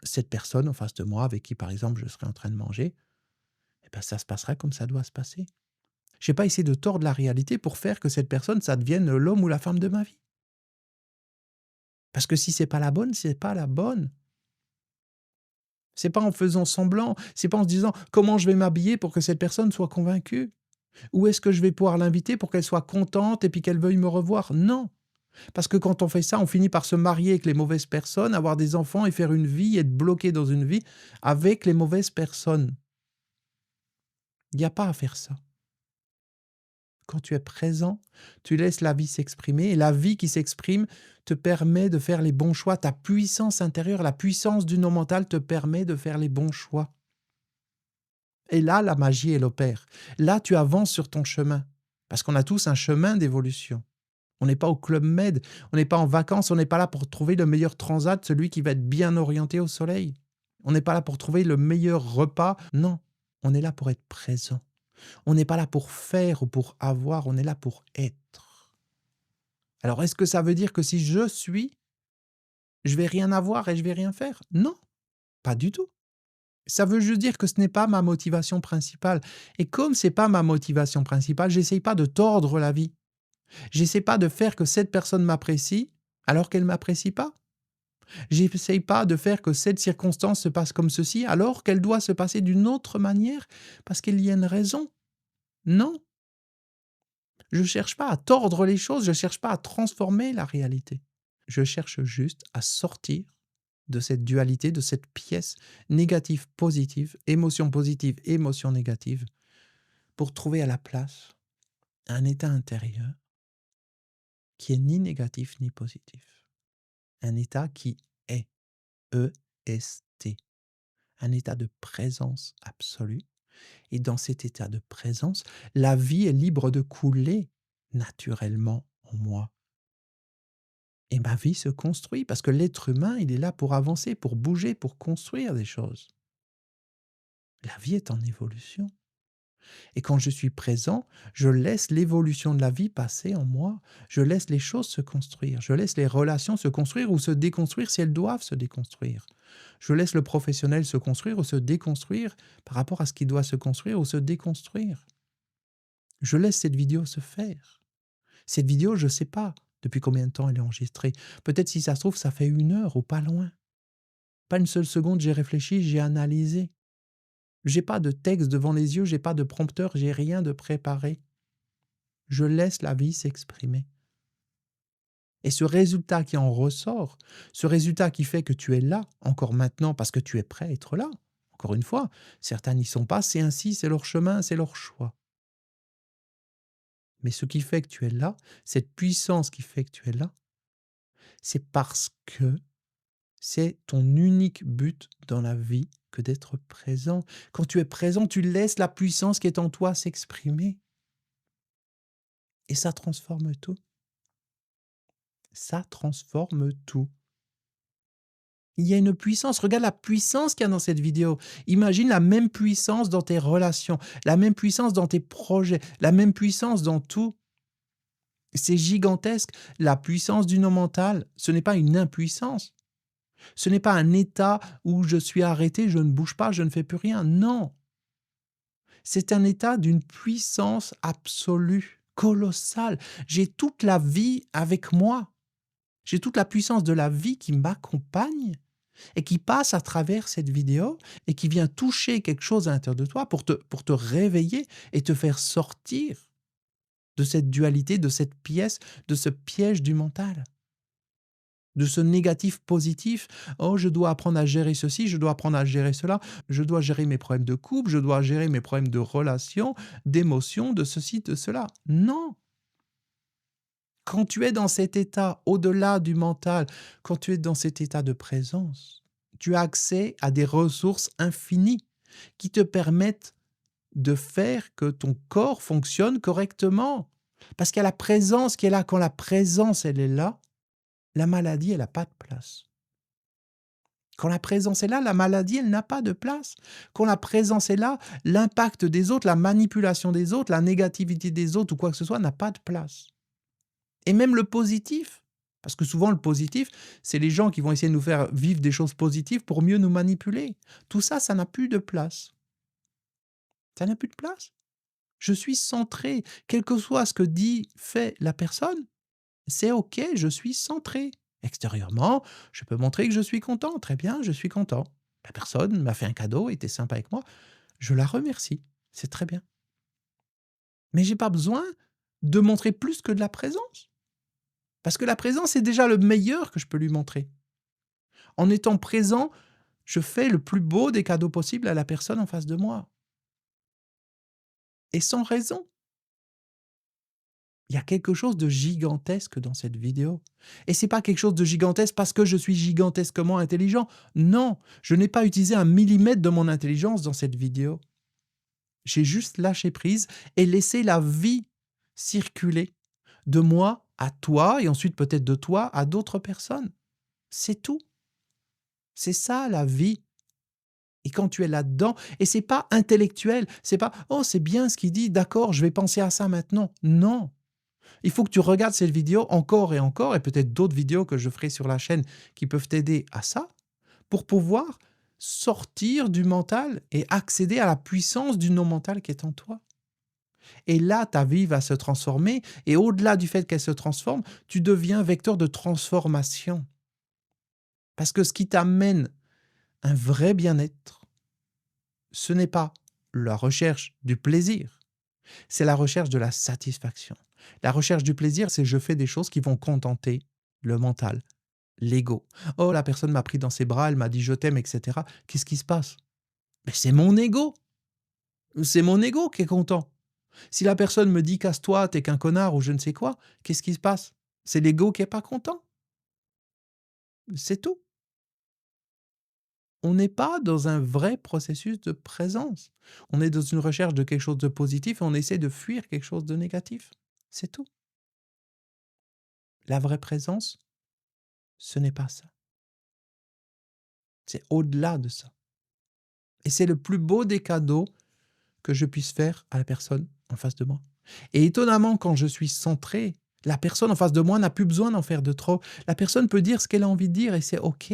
cette personne en face de moi, avec qui par exemple je serais en train de manger, ça se passera comme ça doit se passer. Je n'ai pas essayé de tordre la réalité pour faire que cette personne, ça devienne l'homme ou la femme de ma vie. Parce que si c'est pas la bonne, c'est pas la bonne. C'est pas en faisant semblant, c'est pas en se disant comment je vais m'habiller pour que cette personne soit convaincue. Où est-ce que je vais pouvoir l'inviter pour qu'elle soit contente et puis qu'elle veuille me revoir? Non. Parce que quand on fait ça, on finit par se marier avec les mauvaises personnes, avoir des enfants et faire une vie, être bloqué dans une vie avec les mauvaises personnes. Il n'y a pas à faire ça. Quand tu es présent, tu laisses la vie s'exprimer et la vie qui s'exprime te permet de faire les bons choix. Ta puissance intérieure, la puissance du non mental te permet de faire les bons choix. Et là, la magie, elle opère. Là, tu avances sur ton chemin. Parce qu'on a tous un chemin d'évolution. On n'est pas au Club Med, on n'est pas en vacances, on n'est pas là pour trouver le meilleur transat, celui qui va être bien orienté au soleil. On n'est pas là pour trouver le meilleur repas. Non, on est là pour être présent. On n'est pas là pour faire ou pour avoir, on est là pour être. Alors, est-ce que ça veut dire que si je suis, je vais rien avoir et je vais rien faire? Non, pas du tout. Ça veut juste dire que ce n'est pas ma motivation principale. Et comme c'est pas ma motivation principale, j'essaye pas de tordre la vie. J'essaie pas de faire que cette personne m'apprécie alors qu'elle m'apprécie pas. J'essaye pas de faire que cette circonstance se passe comme ceci alors qu'elle doit se passer d'une autre manière parce qu'il y a une raison. Non, je cherche pas à tordre les choses, je cherche pas à transformer la réalité. Je cherche juste à sortir de cette dualité, de cette pièce négative-positive, émotion négative, pour trouver à la place un état intérieur qui est ni négatif ni positif. Un état qui est, EST, un état de présence absolue. Et dans cet état de présence, la vie est libre de couler naturellement en moi. Et ma vie se construit parce que l'être humain, il est là pour avancer, pour bouger, pour construire des choses. La vie est en évolution. Et quand je suis présent, je laisse l'évolution de la vie passer en moi. Je laisse les choses se construire. Je laisse les relations se construire ou se déconstruire si elles doivent se déconstruire. Je laisse le professionnel se construire ou se déconstruire par rapport à ce qui doit se construire ou se déconstruire. Je laisse cette vidéo se faire. Cette vidéo, je ne sais pas depuis combien de temps elle est enregistrée. Peut-être si ça se trouve, ça fait 1 heure ou pas loin. Pas une seule seconde, j'ai réfléchi, j'ai analysé. J'ai pas de texte devant les yeux, j'ai pas de prompteur, j'ai rien de préparé. Je laisse la vie s'exprimer. Et ce résultat qui en ressort, ce résultat qui fait que tu es là, encore maintenant, parce que tu es prêt à être là, encore une fois, certains n'y sont pas, c'est ainsi, c'est leur chemin, c'est leur choix. Mais ce qui fait que tu es là, cette puissance qui fait que tu es là, c'est parce que c'est ton unique but dans la vie que d'être présent. Quand tu es présent, tu laisses la puissance qui est en toi s'exprimer. Et ça transforme tout. Ça transforme tout. Il y a une puissance, regarde la puissance qu'il y a dans cette vidéo. Imagine la même puissance dans tes relations, la même puissance dans tes projets, la même puissance dans tout. C'est gigantesque. La puissance du non mental, ce n'est pas une impuissance. Ce n'est pas un état où je suis arrêté, je ne bouge pas, je ne fais plus rien. Non. C'est un état d'une puissance absolue. colossal. J'ai toute la vie avec moi. J'ai toute la puissance de la vie qui m'accompagne et qui passe à travers cette vidéo et qui vient toucher quelque chose à l'intérieur de toi pour te réveiller et te faire sortir de cette dualité, de cette pièce, de ce piège du mental, de ce négatif positif. Oh, je dois apprendre à gérer ceci, je dois apprendre à gérer cela, je dois gérer mes problèmes de couple, je dois gérer mes problèmes de relations, d'émotions, de ceci, de cela. Non! Quand tu es dans cet état au-delà du mental, quand tu es dans cet état de présence, tu as accès à des ressources infinies qui te permettent de faire que ton corps fonctionne correctement. Parce qu'il y a la présence qui est là. Quand la présence, elle est là, la maladie, elle n'a pas de place. Quand la présence est là, la maladie, elle n'a pas de place. Quand la présence est là, l'impact des autres, la manipulation des autres, la négativité des autres ou quoi que ce soit n'a pas de place. Et même le positif, parce que souvent le positif, c'est les gens qui vont essayer de nous faire vivre des choses positives pour mieux nous manipuler. Tout ça, ça n'a plus de place. Ça n'a plus de place. Je suis centré, quel que soit ce que dit, fait la personne, c'est OK, je suis centré. Extérieurement, je peux montrer que je suis content. Très bien, je suis content. La personne m'a fait un cadeau, était sympa avec moi. Je la remercie. C'est très bien. Mais j'ai pas besoin de montrer plus que de la présence. Parce que la présence est déjà le meilleur que je peux lui montrer. En étant présent, je fais le plus beau des cadeaux possibles à la personne en face de moi. Et sans raison. Il y a quelque chose de gigantesque dans cette vidéo. Et c'est pas quelque chose de gigantesque parce que je suis gigantesquement intelligent. Non, je n'ai pas utilisé un millimètre de mon intelligence dans cette vidéo. J'ai juste lâché prise et laissé la vie circuler de moi à toi et ensuite peut-être de toi à d'autres personnes. C'est tout. C'est ça la vie. Et quand tu es là-dedans, et c'est pas intellectuel, c'est pas oh c'est bien ce qu'il dit, d'accord, je vais penser à ça maintenant. Non. Il faut que tu regardes cette vidéo encore et peut-être d'autres vidéos que je ferai sur la chaîne qui peuvent t'aider à ça, pour pouvoir sortir du mental et accéder à la puissance du non-mental qui est en toi. Et là, ta vie va se transformer, et au-delà du fait qu'elle se transforme, tu deviens vecteur de transformation. Parce que ce qui t'amène un vrai bien-être, ce n'est pas la recherche du plaisir, c'est la recherche de la satisfaction. La recherche du plaisir, c'est je fais des choses qui vont contenter le mental, l'ego. Oh, la personne m'a pris dans ses bras, elle m'a dit je t'aime, etc. Qu'est-ce qui se passe? Mais c'est mon ego. C'est mon ego qui est content. Si la personne me dit casse-toi, t'es qu'un connard ou je ne sais quoi, qu'est-ce qui se passe? C'est l'ego qui est pas content. C'est tout. On n'est pas dans un vrai processus de présence. On est dans une recherche de quelque chose de positif et on essaie de fuir quelque chose de négatif. C'est tout. La vraie présence, ce n'est pas ça. C'est au-delà de ça. Et c'est le plus beau des cadeaux que je puisse faire à la personne en face de moi. Et étonnamment, quand je suis centré, la personne en face de moi n'a plus besoin d'en faire de trop. La personne peut dire ce qu'elle a envie de dire et c'est OK.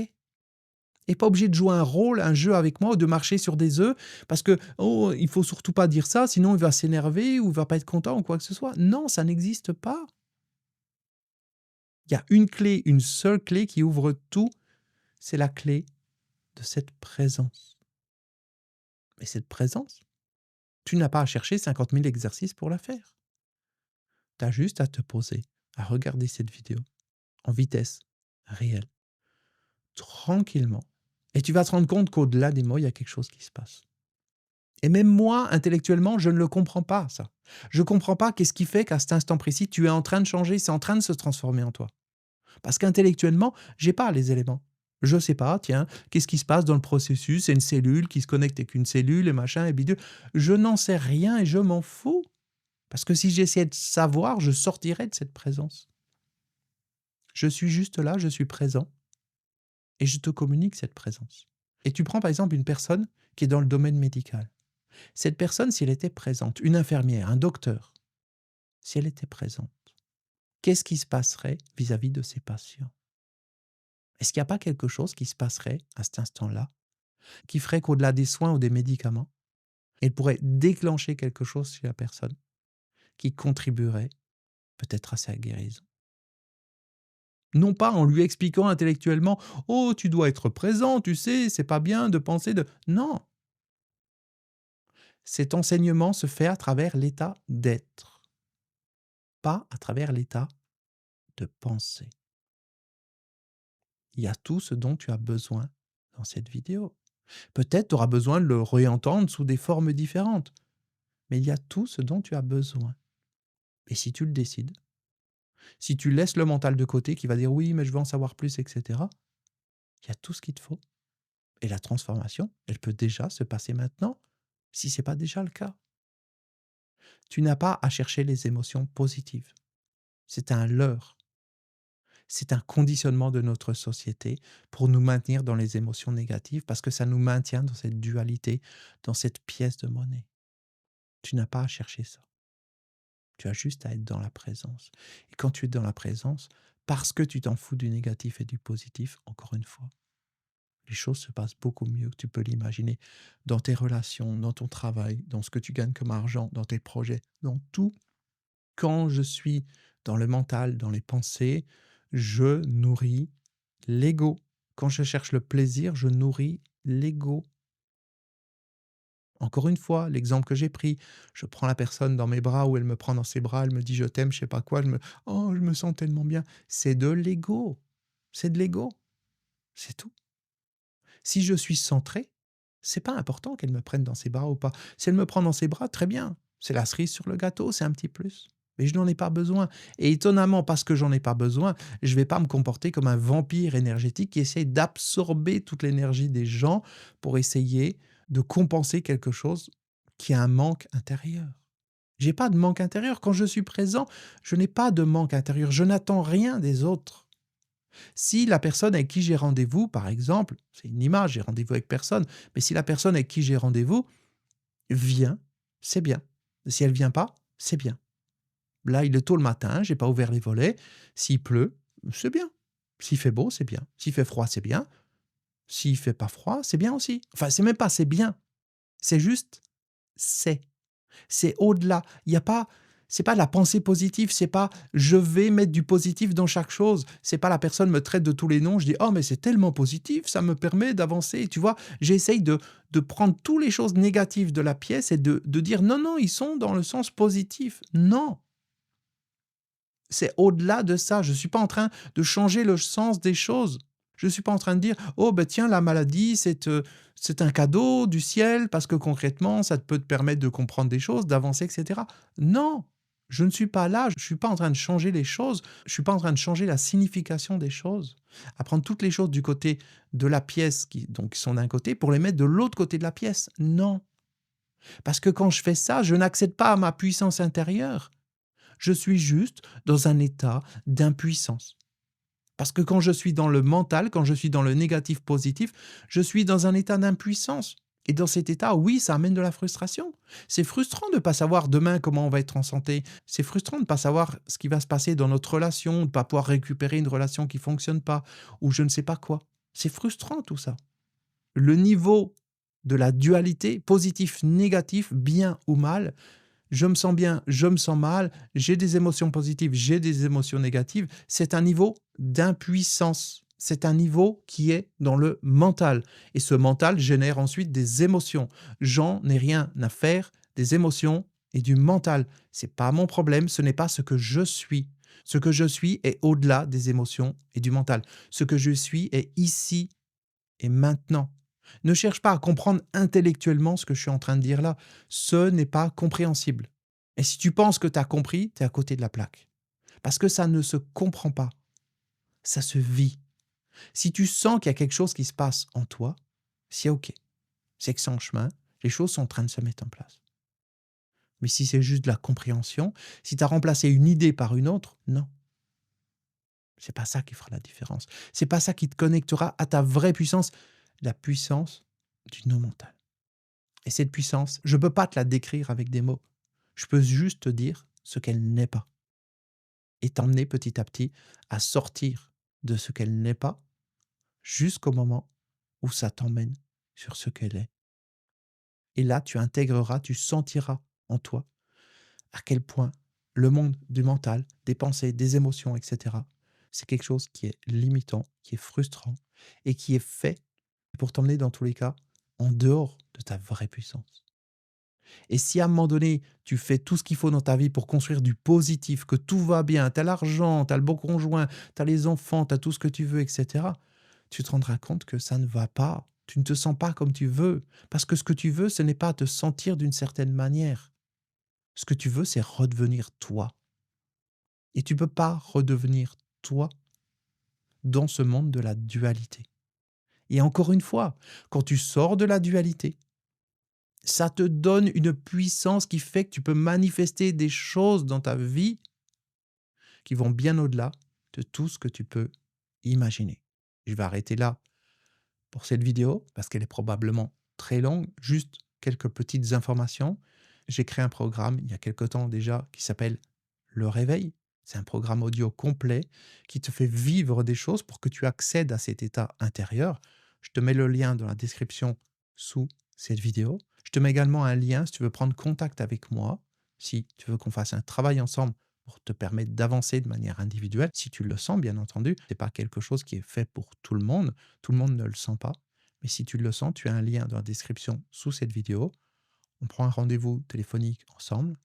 Et pas obligé de jouer un rôle, un jeu avec moi ou de marcher sur des œufs parce que oh, il faut surtout pas dire ça, sinon il va s'énerver ou il va pas être content ou quoi que ce soit. Non, ça n'existe pas. Il y a une clé, une seule clé qui ouvre tout, c'est la clé de cette présence. Et cette présence, tu n'as pas à chercher 50 000 exercices pour la faire. Tu as juste à te poser, à regarder cette vidéo en vitesse réelle, tranquillement. Et tu vas te rendre compte qu'au-delà des mots, il y a quelque chose qui se passe. Et même moi, intellectuellement, je ne le comprends pas, ça. Je ne comprends pas qu'est-ce qui fait qu'à cet instant précis, tu es en train de changer, c'est en train de se transformer en toi. Parce qu'intellectuellement, j'ai pas les éléments. Je sais pas, tiens, qu'est-ce qui se passe dans le processus? C'est une cellule qui se connecte avec une cellule et machin et bidule. Je n'en sais rien et je m'en fous. Parce que si j'essayais de savoir, je sortirais de cette présence. Je suis juste là, je suis présent et je te communique cette présence. Et tu prends par exemple une personne qui est dans le domaine médical. Cette personne, si elle était présente, une infirmière, un docteur, si elle était présente, qu'est-ce qui se passerait vis-à-vis de ses patients? Est-ce qu'il n'y a pas quelque chose qui se passerait à cet instant-là, qui ferait qu'au-delà des soins ou des médicaments, elle pourrait déclencher quelque chose chez la personne, qui contribuerait peut-être à sa guérison. Non pas en lui expliquant intellectuellement: «Oh, tu dois être présent, tu sais, c'est pas bien de penser de» non! Cet enseignement se fait à travers l'état d'être, pas à travers l'état de penser. Il y a tout ce dont tu as besoin dans cette vidéo. Peut-être tu auras besoin de le réentendre sous des formes différentes, mais il y a tout ce dont tu as besoin. Et si tu le décides, si tu laisses le mental de côté qui va dire: «Oui, mais je veux en savoir plus» et cetera, il y a tout ce qu'il te faut et la transformation, elle peut déjà se passer maintenant, si ce n'est pas déjà le cas. Tu n'as pas à chercher les émotions positives. C'est un leurre. C'est un conditionnement de notre société pour nous maintenir dans les émotions négatives parce que ça nous maintient dans cette dualité, dans cette pièce de monnaie. Tu n'as pas à chercher ça. Tu as juste à être dans la présence. Et quand tu es dans la présence, parce que tu t'en fous du négatif et du positif, encore une fois, les choses se passent beaucoup mieux que tu peux l'imaginer dans tes relations, dans ton travail, dans ce que tu gagnes comme argent, dans tes projets, dans tout. Quand je suis dans le mental, dans les pensées, je nourris l'ego. Quand je cherche le plaisir, je nourris l'ego. Encore une fois, l'exemple que j'ai pris, je prends la personne dans mes bras ou elle me prend dans ses bras, elle me dit: «Je t'aime», je sais pas quoi, «Oh, je me sens tellement bien». C'est de l'ego, c'est de l'ego, c'est tout. Si je suis centré, c'est pas important qu'elle me prenne dans ses bras ou pas. Si elle me prend dans ses bras, très bien, c'est la cerise sur le gâteau, c'est un petit plus. Mais je n'en ai pas besoin. Et étonnamment, parce que j'en ai pas besoin, je vais pas me comporter comme un vampire énergétique qui essaie d'absorber toute l'énergie des gens pour essayer de compenser quelque chose qui a un manque intérieur. J'ai pas de manque intérieur. Quand je suis présent, je n'ai pas de manque intérieur. Je n'attends rien des autres. Si la personne avec qui j'ai rendez-vous, par exemple, c'est une image, j'ai rendez-vous avec personne, mais si la personne avec qui j'ai rendez-vous vient, c'est bien. Si elle vient pas, c'est bien. Là, il est tôt le matin, j'ai pas ouvert les volets. S'il pleut, c'est bien. S'il fait beau, c'est bien. S'il fait froid, c'est bien. S'il fait pas froid, c'est bien aussi. Enfin, c'est même pas c'est bien. C'est juste c'est. C'est au-delà. Il y a pas c'est pas de la pensée positive, c'est pas je vais mettre du positif dans chaque chose. C'est pas la personne me traite de tous les noms, je dis: «Oh mais c'est tellement positif, ça me permet d'avancer». Tu vois? J'essaye de prendre toutes les choses négatives de la pièce et de dire: «Non, non, ils sont dans le sens positif». Non, c'est au-delà de ça. Je suis pas en train de changer le sens des choses. Je suis pas en train de dire: «Oh ben tiens, la maladie, c'est un cadeau du ciel parce que concrètement, ça peut te permettre de comprendre des choses, d'avancer et cetera». Non, je ne suis pas là, je suis pas en train de changer les choses, je suis pas en train de changer la signification des choses. À prendre toutes les choses du côté de la pièce qui sont d'un côté pour les mettre de l'autre côté de la pièce. Non, parce que quand je fais ça, je n'accède pas à ma puissance intérieure. Je suis juste dans un état d'impuissance. Parce que quand je suis dans le mental, quand je suis dans le négatif positif, je suis dans un état d'impuissance. Et dans cet état, oui, ça amène de la frustration. C'est frustrant de ne pas savoir demain comment on va être en santé. C'est frustrant de ne pas savoir ce qui va se passer dans notre relation, de ne pas pouvoir récupérer une relation qui ne fonctionne pas, ou je ne sais pas quoi. C'est frustrant tout ça. Le niveau de la dualité, positif, négatif, bien ou mal, je me sens bien, je me sens mal, j'ai des émotions positives, j'ai des émotions négatives, c'est un niveau d'impuissance. C'est un niveau qui est dans le mental. Et ce mental génère ensuite des émotions. J'en ai rien à faire des émotions et du mental. C'est pas mon problème, ce n'est pas ce que je suis. Ce que je suis est au-delà des émotions et du mental. Ce que je suis est ici et maintenant. Ne cherche pas à comprendre intellectuellement ce que je suis en train de dire là. Ce n'est pas compréhensible. Et si tu penses que tu as compris, tu es à côté de la plaque. Parce que ça ne se comprend pas. Ça se vit. Si tu sens qu'il y a quelque chose qui se passe en toi, c'est OK. C'est que c'est en chemin. Les choses sont en train de se mettre en place. Mais si c'est juste de la compréhension, si tu as remplacé une idée par une autre, non. C'est pas ça qui fera la différence. C'est pas ça qui te connectera à ta vraie puissance, la puissance du non mental. Et cette puissance, je ne peux pas te la décrire avec des mots. Je peux juste te dire ce qu'elle n'est pas. Et t'emmener petit à petit à sortir de ce qu'elle n'est pas jusqu'au moment où ça t'emmène sur ce qu'elle est. Et là, tu intégreras, tu sentiras en toi à quel point le monde du mental, des pensées, des émotions, etc., c'est quelque chose qui est limitant, qui est frustrant et qui est fait pour t'emmener dans tous les cas en dehors de ta vraie puissance. Et si à un moment donné, tu fais tout ce qu'il faut dans ta vie pour construire du positif, que tout va bien, tu as l'argent, tu as le bon conjoint, tu as les enfants, tu as tout ce que tu veux, etc., tu te rendras compte que ça ne va pas. Tu ne te sens pas comme tu veux. Parce que ce que tu veux, ce n'est pas te sentir d'une certaine manière. Ce que tu veux, c'est redevenir toi. Et tu ne peux pas redevenir toi dans ce monde de la dualité. Et encore une fois, quand tu sors de la dualité, ça te donne une puissance qui fait que tu peux manifester des choses dans ta vie qui vont bien au-delà de tout ce que tu peux imaginer. Je vais arrêter là pour cette vidéo parce qu'elle est probablement très longue. Juste quelques petites informations. J'ai créé un programme il y a quelque temps déjà qui s'appelle Le Réveil. C'est un programme audio complet qui te fait vivre des choses pour que tu accèdes à cet état intérieur. Je te mets le lien dans la description sous cette vidéo. Je te mets également un lien si tu veux prendre contact avec moi, si tu veux qu'on fasse un travail ensemble pour te permettre d'avancer de manière individuelle. Si tu le sens, bien entendu, ce n'est pas quelque chose qui est fait pour tout le monde ne le sent pas. Mais si tu le sens, tu as un lien dans la description sous cette vidéo. On prend un rendez-vous téléphonique ensemble.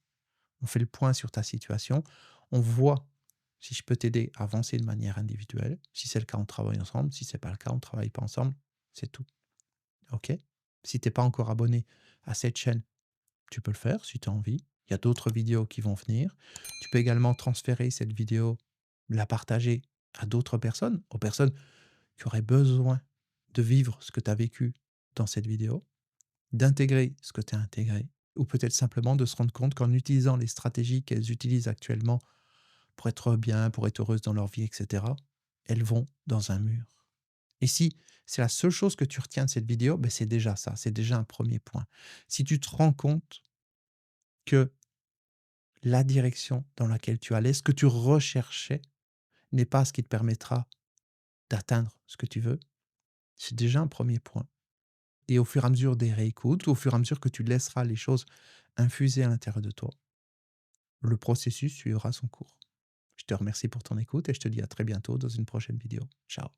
On fait le point sur ta situation. On voit si je peux t'aider à avancer de manière individuelle. Si c'est le cas, on travaille ensemble. Si ce n'est pas le cas, on ne travaille pas ensemble. C'est tout. OK? Si tu n'es pas encore abonné à cette chaîne, tu peux le faire si tu as envie. Il y a d'autres vidéos qui vont venir. Tu peux également transférer cette vidéo, la partager à d'autres personnes, aux personnes qui auraient besoin de vivre ce que tu as vécu dans cette vidéo, d'intégrer ce que tu as intégré, ou peut-être simplement de se rendre compte qu'en utilisant les stratégies qu'elles utilisent actuellement pour être bien, pour être heureuses dans leur vie, etc., elles vont dans un mur. Et si c'est la seule chose que tu retiens de cette vidéo, ben c'est déjà ça, c'est déjà un premier point. Si tu te rends compte que la direction dans laquelle tu allais, ce que tu recherchais, n'est pas ce qui te permettra d'atteindre ce que tu veux, c'est déjà un premier point. Et au fur et à mesure des réécoutes, au fur et à mesure que tu laisseras les choses infuser à l'intérieur de toi, le processus suivra son cours. Je te remercie pour ton écoute et je te dis à très bientôt dans une prochaine vidéo. Ciao.